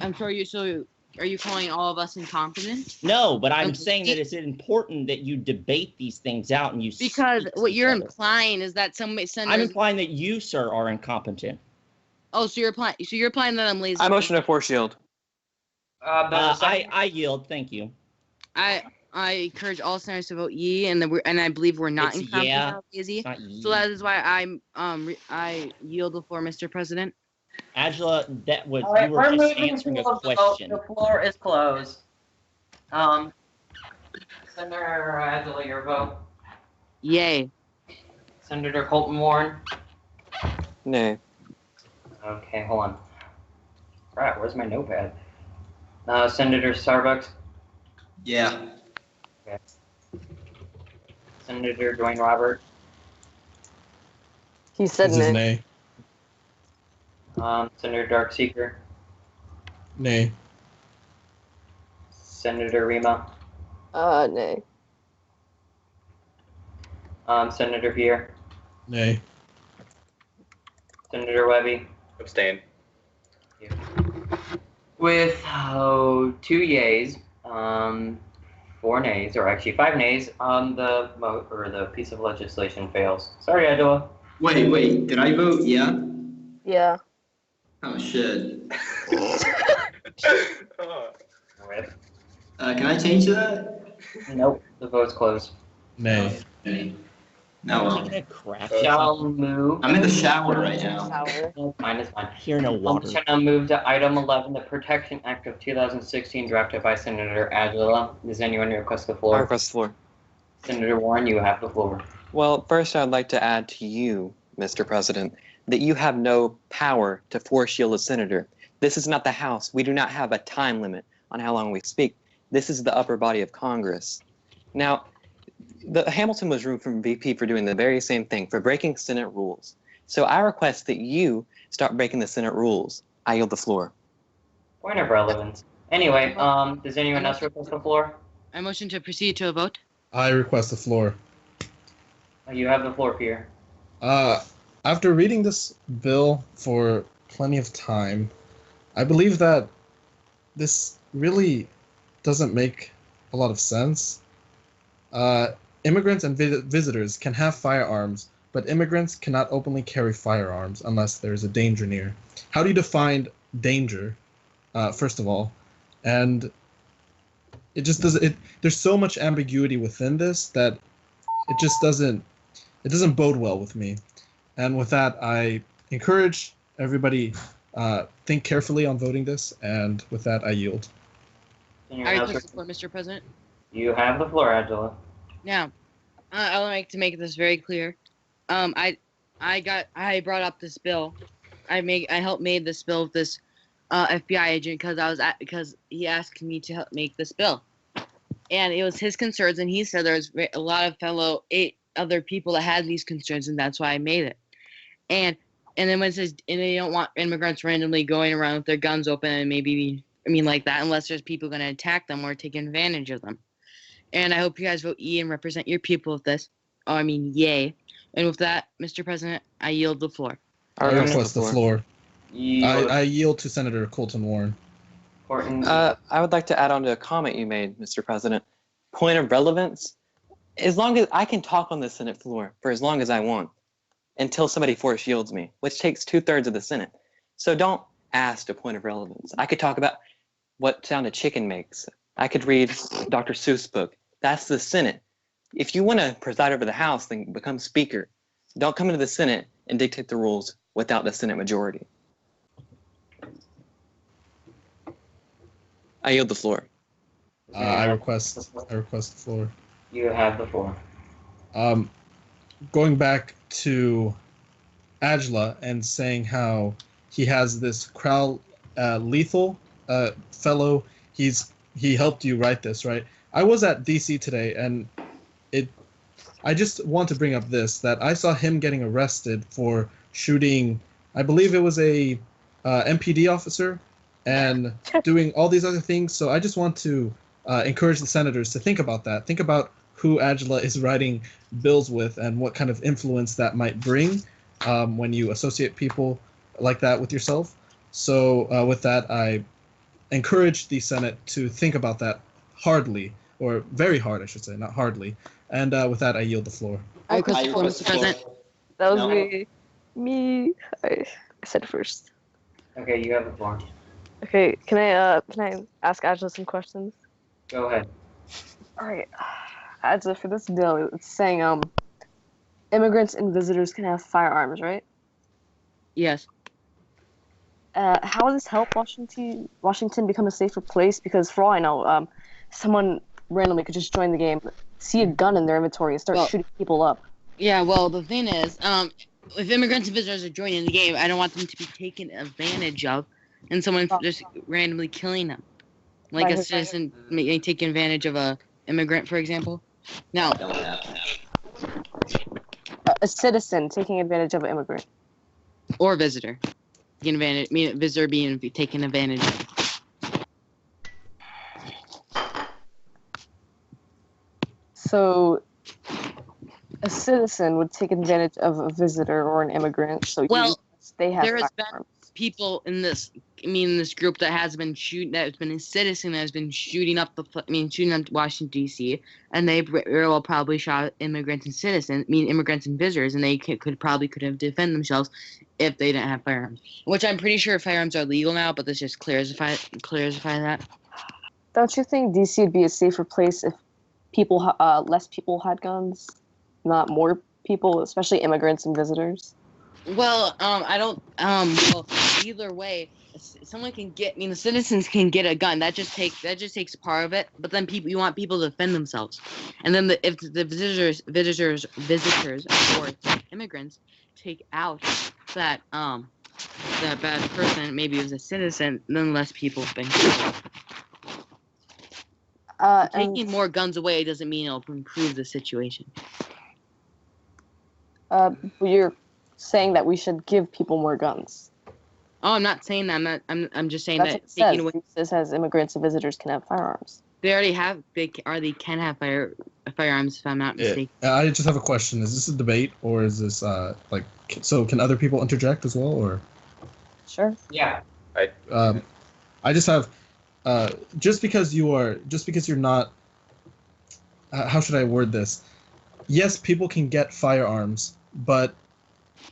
I'm sorry. So are you calling all of us incompetent? No, but I'm saying that it's important that you debate these things out and you. Because what you're implying is that some senators. I'm implying that you, sir, are incompetent. Oh, so you're implying that I'm lazy. I motion to force yield. I yield. Thank you. I encourage all senators to vote yea, and I believe we're not incompetent, lazy. So that is why I yield the floor, Mr. President. Angela, you were just answering a question. The floor is closed. Senator Angela, your vote. Yay. Senator Colton Warren. Nay. Okay, hold on. Crap, where's my notepad? Senator Starbucks. Yeah. Okay. Senator Dwayne Robert. He said This is nay. nay. Senator Darkseeker. Nay. Senator Rima. Nay. Senator Pierre. Nay. Senator Webby. Abstain. With 2 yeas, 4 nays, or actually 5 nays, the the piece of legislation fails. Sorry, Angela. Wait. Did I vote yeah? Yeah. Oh shit. Rip. Can I change that? Nope, the vote's closed. Nay. Okay. No, well. Taking a crap. Shall move. I'm in the shower right now. Shower. It's fine, it's fine. Here no water. Shall now move to item 11, the Protection Act of 2016, drafted by Senator Agila. Does anyone request the I floor? request the floor. Senator Warren, you have the floor. Well, first I'd like to add to you, Mr. President, that you have no power to force shield a senator. This is not the House. We do not have a time limit on how long we speak. This is the upper body of Congress. Now, the Hamilton was removed from VP for doing the very same thing, for breaking Senate rules. So I request that you start breaking the Senate rules. I yield the floor. Point of relevance. Anyway, does anyone else request the floor? I motion to proceed to a vote. I request the floor. You have the floor, Pierre. After reading this bill for plenty of time, I believe that this really doesn't make a lot of sense. Immigrants and visitors can have firearms, but immigrants cannot openly carry firearms unless there is a danger near. How do you define danger, first of all? And it just doesn't. There's so much ambiguity within this that it just doesn't. It doesn't bode well with me. And with that, I encourage everybody think carefully on voting this. And with that, I yield. Anyone I else request the floor, Mr. President. You have the floor, Angela. Now, I would like to make this very clear. I brought up this bill. I helped made this bill with this FBI agent because he asked me to help make this bill, and it was his concerns, and he said there was a lot of fellow 8 other people that had these concerns, and that's why I made it. And then when it says, and they don't want immigrants randomly going around with their guns open and like that, unless there's people going to attack them or take advantage of them. And I hope you guys vote E and represent your people with this. Yay. And with that, Mr. President, I yield the floor. I request the floor. You I yield to Senator Colton Warren. I would like to add on to a comment you made, Mr. President. Point of relevance. As long as I can talk on the Senate floor for as long as I want until somebody force shields me, which takes 2/3 of the Senate. So don't ask a point of relevance. I could talk about what sound a chicken makes. I could read Dr. Seuss' book. That's the Senate. If you want to preside over the House, then become Speaker. Don't come into the Senate and dictate the rules without the Senate majority. I yield the floor. I request the floor. You have the floor. Going back to Agila and saying how he has this crowd lethal fellow. He helped you write this, right? I was at DC today, and I just want to bring up this, that I saw him getting arrested for shooting, I believe it was a MPD officer, and doing all these other things. So I just want to encourage the senators to think about that. Think about who Agila is writing bills with and what kind of influence that might bring when you associate people like that with yourself. So with that, I encourage the Senate to think about that hardly, or very hard, I should say, not hardly. And with that, I yield the floor. I request the floor, Mr. President. That was me. I said first. Okay, you have the floor. Okay, can I ask Angela some questions? Go ahead. All right, Angela, for this bill, it's saying immigrants and visitors can have firearms, right? Yes. How will this help Washington become a safer place? Because for all I know, someone randomly could just join the game, see a gun in their inventory, and start shooting people up. Yeah, well, the thing is, if immigrants and visitors are joining the game, I don't want them to be taken advantage of and someone just randomly killing them. Like a citizen taking advantage of a immigrant, for example. Now, a citizen taking advantage of an immigrant. Or visitor. Visitor being taken advantage of. So, a citizen would take advantage of a visitor or an immigrant. So, they have There has been firearms. people in this, this group that has been that's been a citizen that has been shooting up shooting up Washington D.C. and they very well probably shot immigrants and citizens, immigrants and visitors, and they could have defended themselves if they didn't have firearms. Which I'm pretty sure firearms are legal now, but this just clarify that. Don't you think DC would be a safer place if less people had guns, not more people, especially immigrants and visitors? Well, I don't. Well, either way, someone can get. The citizens can get a gun. That just takes part of it. But then you want people to defend themselves, and then if the visitors, or immigrants take out that bad person, maybe it was a citizen, then less people have been killed. Taking more guns away doesn't mean it'll improve the situation. You're saying that we should give people more guns. Oh, I'm not saying that. I'm just saying That's that what taking away. It says immigrants and visitors can have firearms. They already have. They can have firearms, if I'm not mistaken. I just have a question. Is this a debate, or is this so? Can other people interject as well, or? Sure. Yeah. I just have. Just because you're not. How should I word this? Yes, people can get firearms, but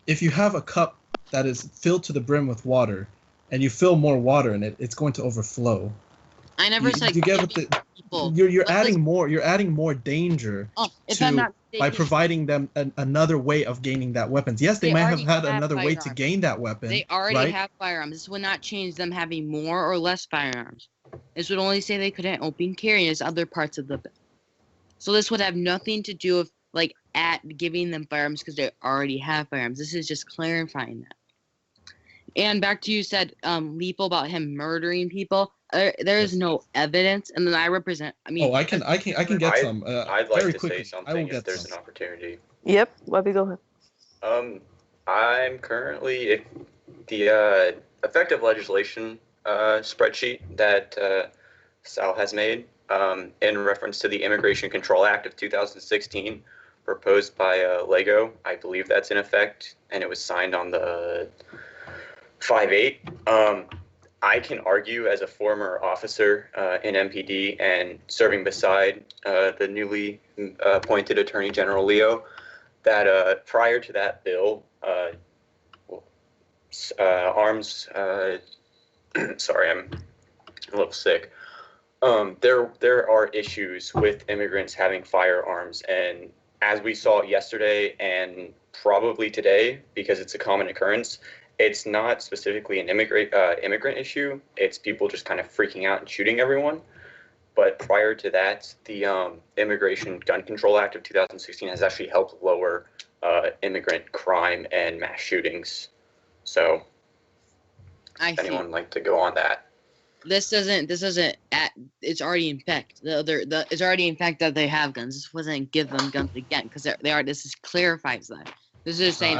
if you have a cup that is filled to the brim with water, and you fill more water in it, it's going to overflow. I never said you get what people. You're adding more. You're adding more danger by providing them another way of gaining that weapons. Yes, they might have had another way to gain that weapon. They already right? have firearms. This would not change them having more or less firearms. This would only say they couldn't open carry as other parts of the bill. So this would have nothing to do with giving them firearms because they already have firearms. This is just clarifying that. And back to you said, Leeple, about him murdering people. There is no evidence, and then I represent. I can get some. I'd like very to quickly. say something if there's an opportunity. Yep. Webby, go ahead. I'm currently the effective legislation spreadsheet that Sal has made in reference to the Immigration Control Act of 2016, proposed by Lego. I believe that's in effect, and it was signed on the 5/8. I can argue as a former officer in MPD and serving beside the newly appointed Attorney General Leo that prior to that bill, arms. Sorry, I'm a little sick. There are issues with immigrants having firearms, and as we saw yesterday and probably today, because it's a common occurrence, it's not specifically an immigrant issue. It's people just kind of freaking out and shooting everyone. But prior to that, the Immigration Gun Control Act of 2016 has actually helped lower immigrant crime and mass shootings. So, anyone like to go on that? This doesn't. It's already in fact. It's already in fact that they have guns. This wasn't give them guns again because they are. This is clarifies that. This is saying.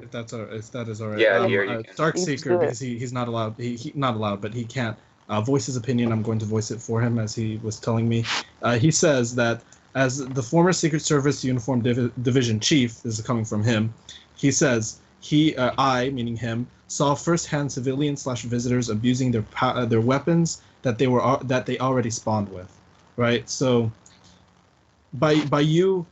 If that is alright. Yeah, here you can. Darkseeker, because he's not allowed. Not allowed, but he can't voice his opinion. I'm going to voice it for him, as he was telling me. He says that as the former Secret Service Uniform Division Chief, this is coming from him. He says I, meaning him, saw firsthand civilians/visitors abusing their weapons that they already spawned with, right? So, by you.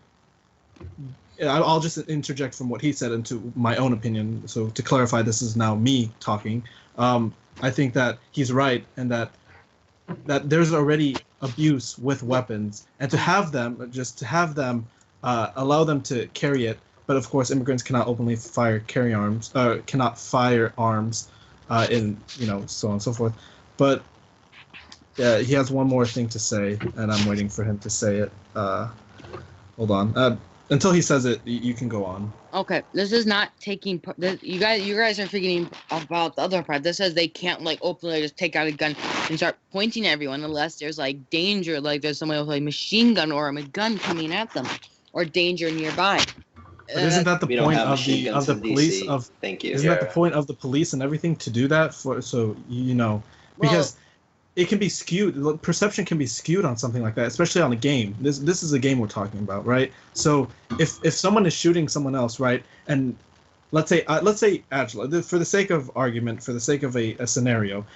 I'll just interject from what he said into my own opinion. So to clarify, this is now me talking. I think that he's right, and that there's already abuse with weapons, and to have them allow them to carry it. But of course, immigrants cannot openly cannot fire arms, in so on and so forth. But he has one more thing to say, and I'm waiting for him to say it. Hold on. Until he says it, you can go on. Okay, this is not taking. You guys are forgetting about the other part. This says they can't openly just take out a gun and start pointing at everyone unless there's danger, there's someone with a machine gun or a gun coming at them, or danger nearby. But isn't that the point of the police? Thank you. Isn't that the point of the police and everything to do that because it can be skewed. Perception can be skewed on something like that, especially on a game. This is a game we're talking about, right? So if someone is shooting someone else, right, and let's say Angela, for the sake of argument, for the sake of a scenario,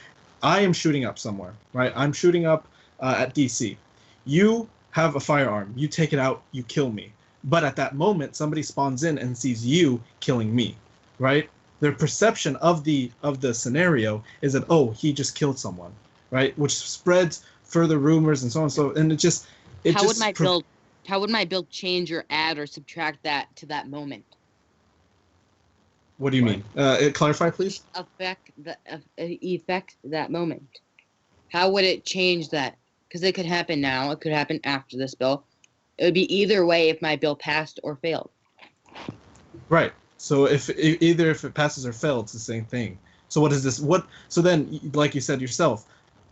I am shooting up somewhere, right? I'm shooting up at DC. You have a firearm. You take it out. You kill me. But at that moment, somebody spawns in and sees you killing me, right? Their perception of the scenario is that, oh, he just killed someone, right? Which spreads further rumors and so on. And How would my build change or add or subtract that to that moment? What do you mean? Clarify, please. Affect that moment. How would it change that? Because it could happen now. It could happen after this bill. It would be either way if my bill passed or failed. Right. So if it passes or fails, it's the same thing. So what is this? So then, like you said yourself,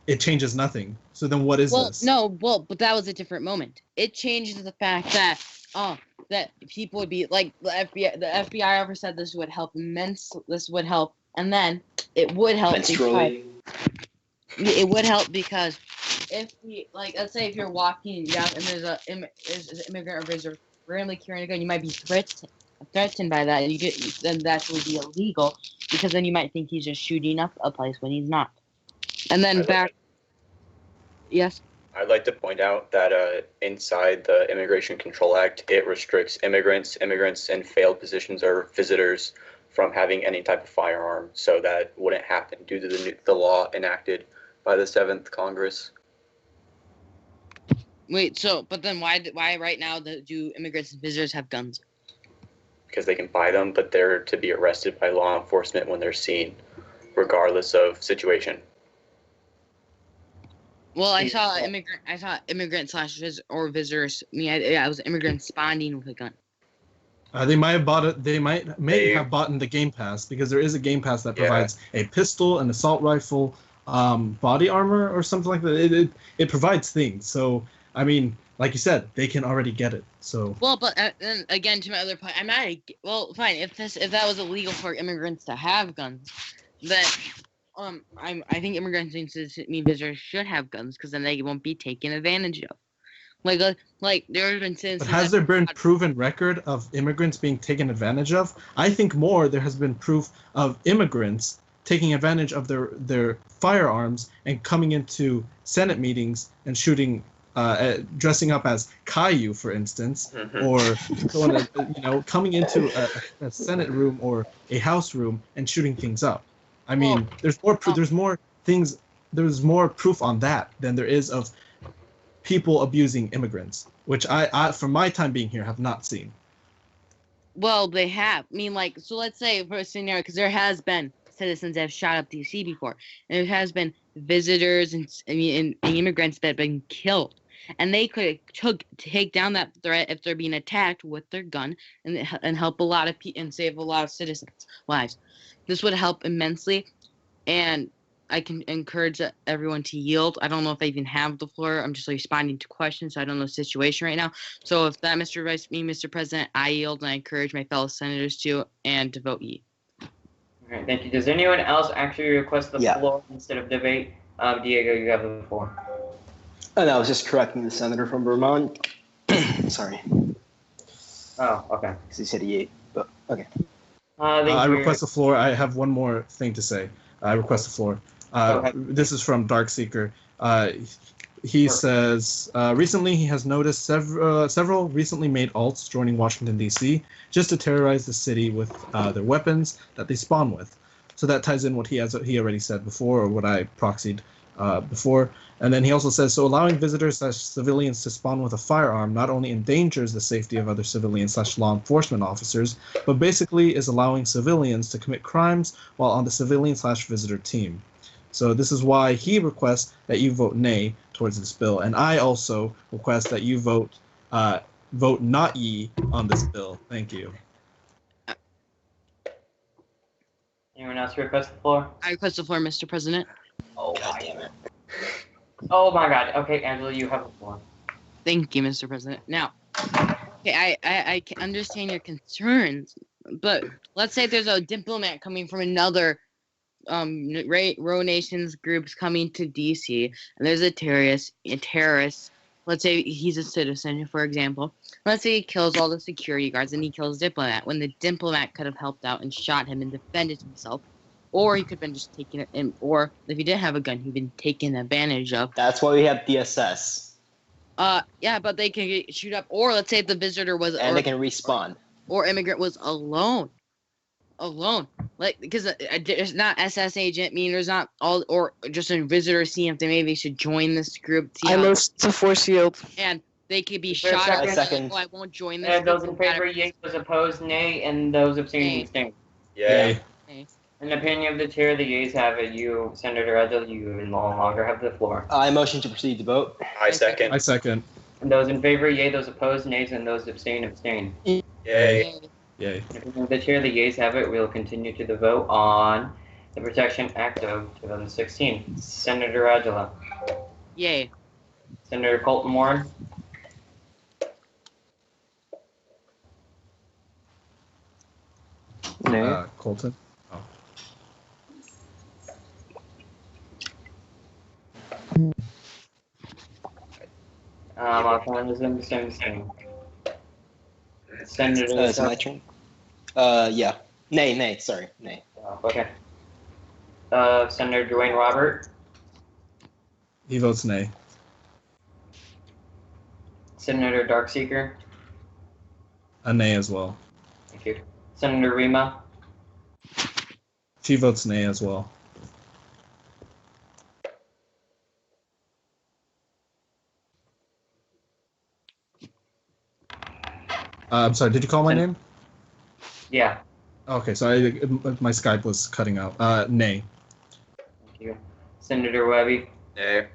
it changes nothing. So then what is this? But that was a different moment. It changes the fact that that people would be like the FBI ever said this would help this would help, and then it would help it would help because if let's say if you're walking down and there's an immigrant or visitor randomly carrying a gun, you might be threatened by that, and then that would be illegal because then you might think he's just shooting up a place when he's not. And then yes. I'd like to point out that inside the Immigration Control Act, it restricts immigrants, in failed positions, or visitors from having any type of firearm. So that wouldn't happen due to the law enacted by the 7th Congress. Wait, but then why right now do immigrants and visitors have guns? Because they can buy them, but they're to be arrested by law enforcement when they're seen, regardless of situation. Well, I saw immigrant or visitors. I was immigrants spawning with a gun. They might have bought it. They may have bought in the Game Pass because there is a Game Pass that provides a pistol, an assault rifle, body armor, or something like that. It provides things. So I mean, like you said, they can already get it. So well, but then again, to my other point, I'm not. Well, fine. If that was illegal for immigrants to have guns, then. I think immigrants and visitors should have guns because then they won't be taken advantage of. Like there have been instances. But has there been proven record of immigrants being taken advantage of? I think there has been proof of immigrants taking advantage of their firearms and coming into Senate meetings and shooting, dressing up as Caillou, for instance, or coming into a Senate room or a House room and shooting things up. I mean, there's more proof on that than there is of people abusing immigrants, which I from my time being here have not seen. Well, they have. I mean, so let's say for a scenario, because there has been citizens that have shot up DC before, and there has been visitors and immigrants that have been killed, and they could take down that threat if they're being attacked with their gun and help a lot of people and save a lot of citizens' lives. This would help immensely, and I can encourage everyone to yield. I don't know if I even have the floor. I'm just responding to questions, so I don't know the situation right now. So if that, Mr. President, I yield, and I encourage my fellow senators to vote ye. All right, thank you. Does anyone else actually request the floor instead of debate? Diego, you have the floor. And I was just correcting the senator from Vermont. Sorry. Oh, okay. Because he said he ate, but okay. I request the floor. I have one more thing to say. I request the floor. This is from Darkseeker. He says, recently he has noticed several recently made alts joining Washington, D.C. just to terrorize the city with their weapons that they spawn with. So that ties in what he already said before, or what I proxied before. And then he also says, so allowing visitors/civilians to spawn with a firearm not only endangers the safety of other civilian/law enforcement officers, but basically is allowing civilians to commit crimes while on the civilian/visitor team. So this is why he requests that you vote nay towards this bill. And I also request that you vote not ye on this bill. Thank you. Anyone else request the floor? I request the floor, Mr. President. Oh, God damn it. Oh my God. Okay, Angela, you have the floor. Thank you, Mr. President. Now, okay, I can understand your concerns, but let's say there's a diplomat coming from another row nations groups coming to DC, and there's a terrorist. Let's say he's a citizen, for example. Let's say he kills all the security guards and he kills diplomat. When the diplomat could have helped out and shot him and defended himself, or he could have been just taken it, or if he didn't have a gun, he'd been taken advantage of. That's why we have DSS. Yeah, but they can shoot up. Or let's say if the visitor was, And they can respawn. or immigrant was alone, like because it's not SS agent. I mean, there's not all, or just a visitor seeing if they should join this group. I most to force yield. And they could be Is there a shot. second? Oh, I won't join this. And group, those in no matter- favor, yea. Those opposed, nay. And those abstaining, abstain. Yeah. In the opinion of the chair, the yeas have it. You, Senator Edel, you no longer have the floor. I motion to proceed to vote. I second. I second. And those in favor, yea. Those opposed, nays. And those abstain, abstain. Yay. Yay. In the opinion of the chair, the yeas have it. We'll continue to the vote on the Protection Act of 2016. Senator Agila. Yay. Senator Colton Warren. Nay. Colton. I'll find the same. Senator. It's my turn. Yeah. Nay. Sorry. Nay. Okay. Senator Dwayne Robert. He votes nay. Senator Darkseeker. A nay as well. Thank you. Senator Rima. She votes nay as well. I'm sorry, did you call my name? Yeah. Okay, so my Skype was cutting out. Nay. Thank you. Senator Webby. Nay.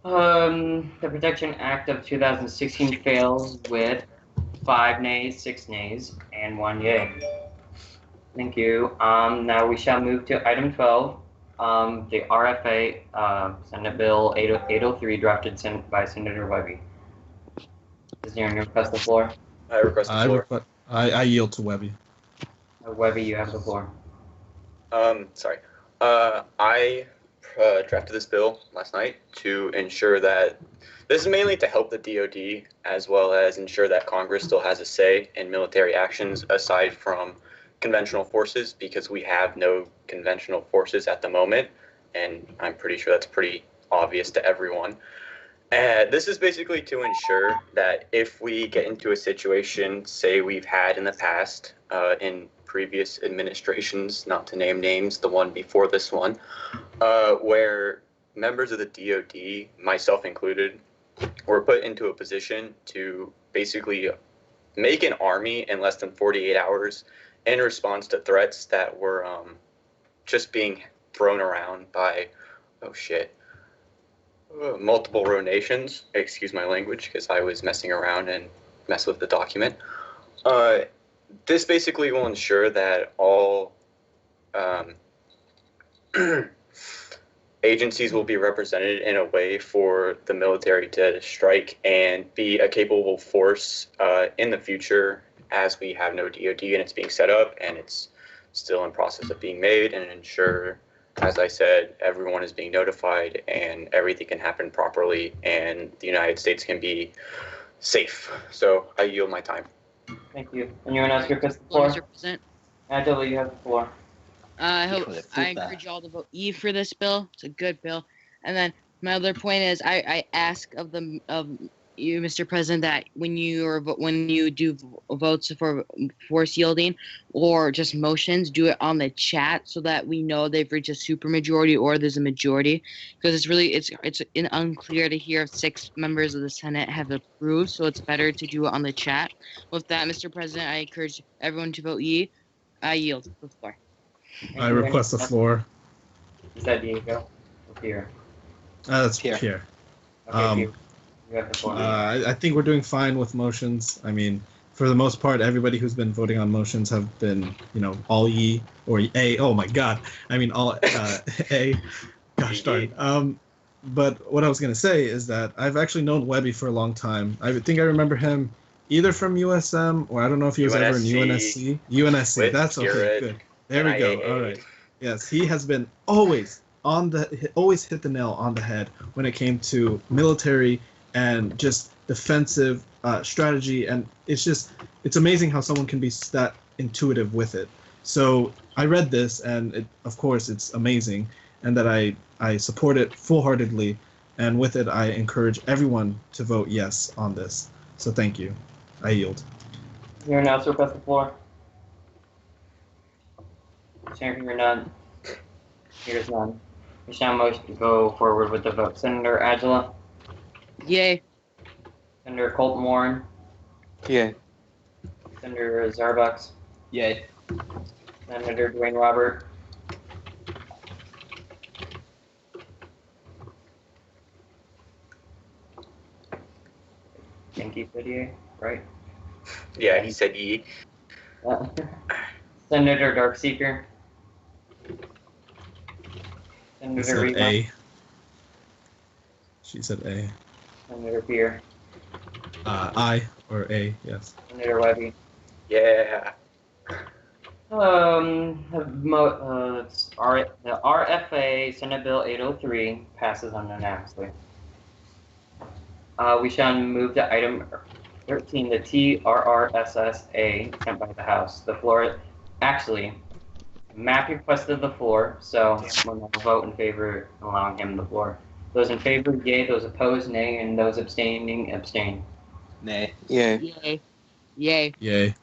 The Protection Act of 2016 fails with 5 nays, 6 nays, and 1 yay. Thank you. Now we shall move to item 12, the RFA Senate Bill 803 drafted by Senator Webby. Is there any request the floor? I request the floor. I yield to Webby. Webby, you have the floor. Sorry. I drafted this bill last night to ensure that this is mainly to help the DoD as well as ensure that Congress still has a say in military actions aside from conventional forces, because we have no conventional forces at the moment, and I'm pretty sure that's pretty obvious to everyone. This is basically to ensure that if we get into a situation, say we've had in the past, in previous administrations, not to name names, the one before this one, where members of the DoD, myself included, were put into a position to basically make an army in less than 48 hours in response to threats that were just being thrown around by, multiple row nations. Excuse my language, because I was messing around and messed with the document. This basically will ensure that all agencies will be represented in a way for the military to strike and be a capable force in the future, as we have no DoD and it's being set up and it's still in process of being made, and ensure, as I said, everyone is being notified and everything can happen properly and the United States can be safe. So I yield my time. Thank you. Anyone else request the floor? Mr. President. Angela, you have the floor. I encourage you all to vote E for this bill. It's a good bill. And then my other point is, I ask of you, Mr. President, that when you do votes for force yielding or just motions, do it on the chat so that we know they've reached a supermajority or there's a majority, because it's unclear to hear if 6 members of the Senate have approved. So it's better to do it on the chat. With that, Mr. President, I encourage everyone to vote E. I yield the floor. I request the floor. Is that Diego? Or Pierre? That's Pierre. Pierre. Okay, you have the floor. I think we're doing fine with motions. I mean, for the most part, everybody who's been voting on motions have been, all E or A. Oh my God. I mean, all A. Gosh darn. But what I was going to say is that I've actually known Webby for a long time. I think I remember him either from USM or I don't know if he was ever in UNSC. UNSC. With That's okay. Jared. Good. There we go. NIAA. All right. Yes, he has been always always hit the nail on the head when it came to military and just defensive strategy, and it's amazing how someone can be that intuitive with it. So I read this, and of course it's amazing, and that I support it full-heartedly, and with it I encourage everyone to vote yes on this. So thank you. I yield. Your announcer request the floor. Hearing none. Here's none. We shall motion to go forward with the vote. Senator Agila, Yay. Senator Colton Warren, Yeah. Senator Zarbucks, Yay. Senator Dwayne Robert, I think he said yay, right? Yeah, he said ye. Senator Darkseeker, He Senator said Reba, A. She said A. Senator Beer, I or A. Yes. Senator Webby. Yeah. The RFA Senate Bill 803 passes unanimously. We shall move to item 13, the TRRSSA sent by the House. The floor, actually, Matt requested the floor, so we'll now vote in favor of allowing him the floor. Those in favor, yay. Those opposed, nay. And those abstaining, abstain. Nay. Yeah. Yay. Yay. Yay.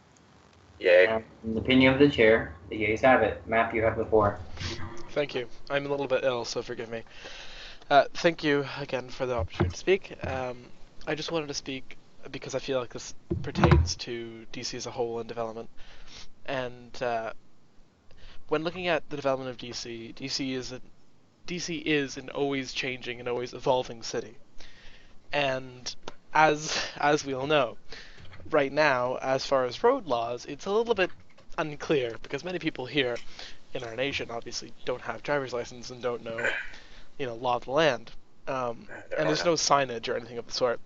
Yay. And in the opinion of the chair, the yeas have it. Matt, you have the floor. Thank you. I'm a little bit ill, so forgive me. Thank you again for the opportunity to speak. I just wanted to speak because I feel like this pertains to DC as a whole and development. And when looking at the development of DC, DC is an always changing and always evolving city. And as we all know, right now, as far as road laws, it's a little bit unclear because many people here in our nation obviously don't have driver's license and don't know, law of the land. And there's no signage or anything of the sort.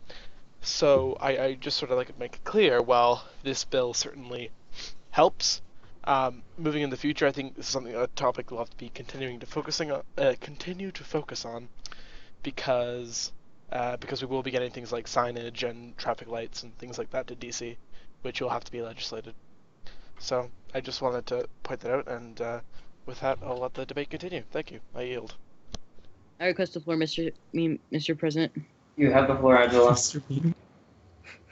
So I just sort of like to make it clear, while this bill certainly helps, moving in the future, I think this is a topic we'll have to be continue to focus on, because we will be getting things like signage and traffic lights and things like that to DC, which will have to be legislated. So I just wanted to point that out, and with that, I'll let the debate continue. Thank you. I yield. I request the floor, Mr. President. You have the floor, Angela. Mr. Bean.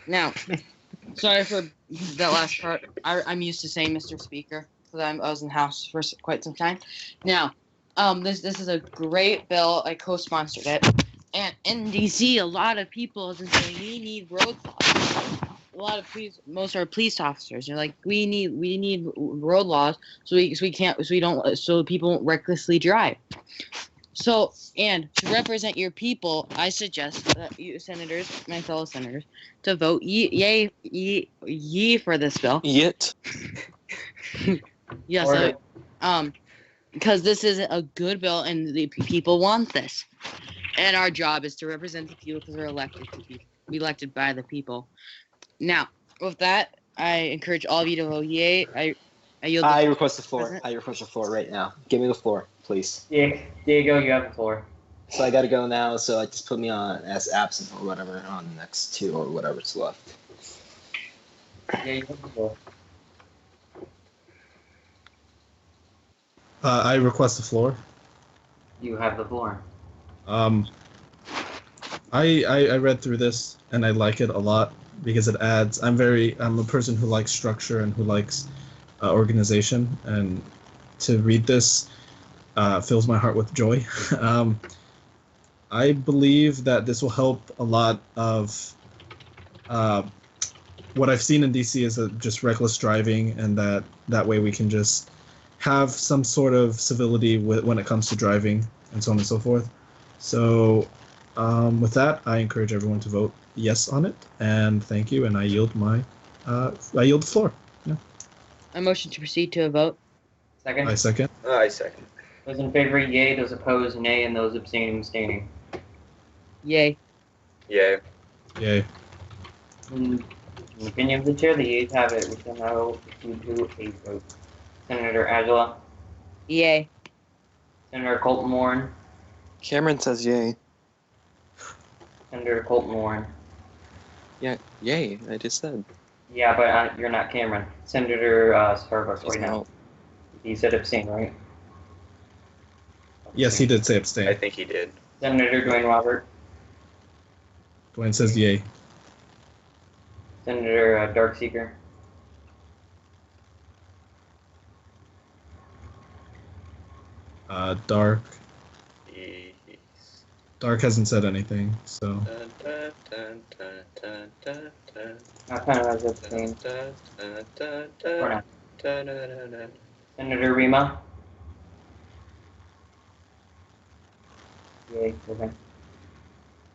Now, sorry for that last part. I'm used to saying Mr. Speaker because I was in the House for quite some time. Now, this is a great bill. I co-sponsored it, and in DC, a lot of people have been saying we need road laws. A lot of most of our police officers are like, we need road laws so people won't recklessly drive. So, and to represent your people, I suggest that you senators, my fellow senators, to vote yay for this bill. Yet. Yes, because this is a good bill and the people want this. And our job is to represent the people because we're elected by the people. Now, with that, I encourage all of you to vote yay. I request the floor. President? I request the floor right now. Give me the floor, please. Diego, you have the floor. So I got to go now, so just put me on as absent or whatever on the next two or whatever's left. Yeah, you have the floor. I request the floor. You have the floor. I read through this and I like it a lot because it adds. I'm a person who likes structure and who likes organization, and to read this fills my heart with joy. I believe that this will help a lot of what I've seen in DC is just reckless driving, and that way we can just have some sort of civility when it comes to driving and so on and so forth. So with that, I encourage everyone to vote yes on it, and thank you, and I yield the floor. Yeah. A motion to proceed to a vote. Second? I second. I second. Those in favor, yay. Those opposed, nay. And those abstaining. Yay. Yay. Yay. In the opinion of the chair, the yeas have it. We shall now proceed to a vote. Senator Angela, Yay. Senator Colton Warren, Cameron says yay. Senator Colton Warren. Yeah, yay. I just said. Yeah, but you're not Cameron. Senator Starbucks. Just Wait, no. no. He said abstain, right? Yes, he did say I abstain. think he did. Senator Dwayne Robert, Dwayne says yay. Senator Darkseeker, Dark. He's- Dark hasn't said anything, so dun, dun, dun, dun, dun, dun, dun, I kind of has abstain. dun, dun, dun, For now. dun, dun, dun, dun. Senator Rima. Yay. Okay.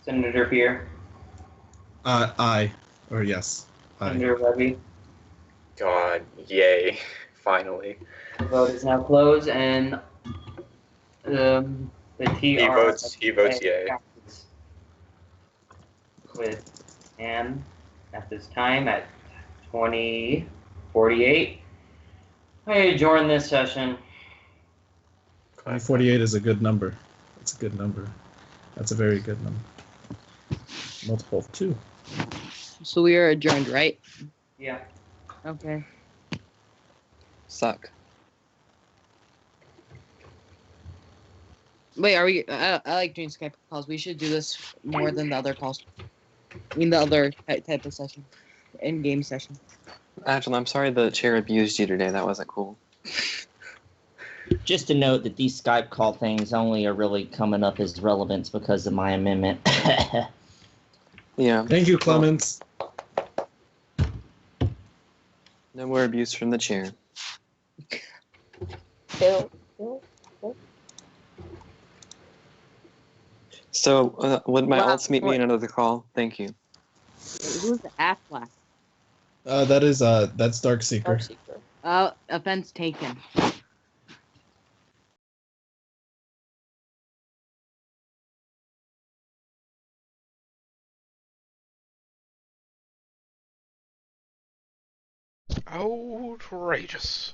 Senator Fear, aye or yes. Aye. Senator Webby. God, yay! Finally, The vote is now closed, and the TR. he votes yay. passes with Ann at this time at 20:48. I adjourn this session. 48 is a good number. That's a good number. That's a very good number. Multiple of 2. So we are adjourned, right? Yeah. Okay. Suck. Wait, are we? I like doing Skype calls. We should do this more than the other calls. I mean, the other type of session, in-game session. Angela, I'm sorry the chair abused you today. That wasn't cool. Just to note that these Skype call things only are really coming up as relevance because of my amendment. Yeah. Thank you, Clements. No more abuse from the chair. Bill. So, would my Wow, alts meet me in another call? Thank you. Who's the Aflac? That's Darkseeker. Offense taken. Outrageous.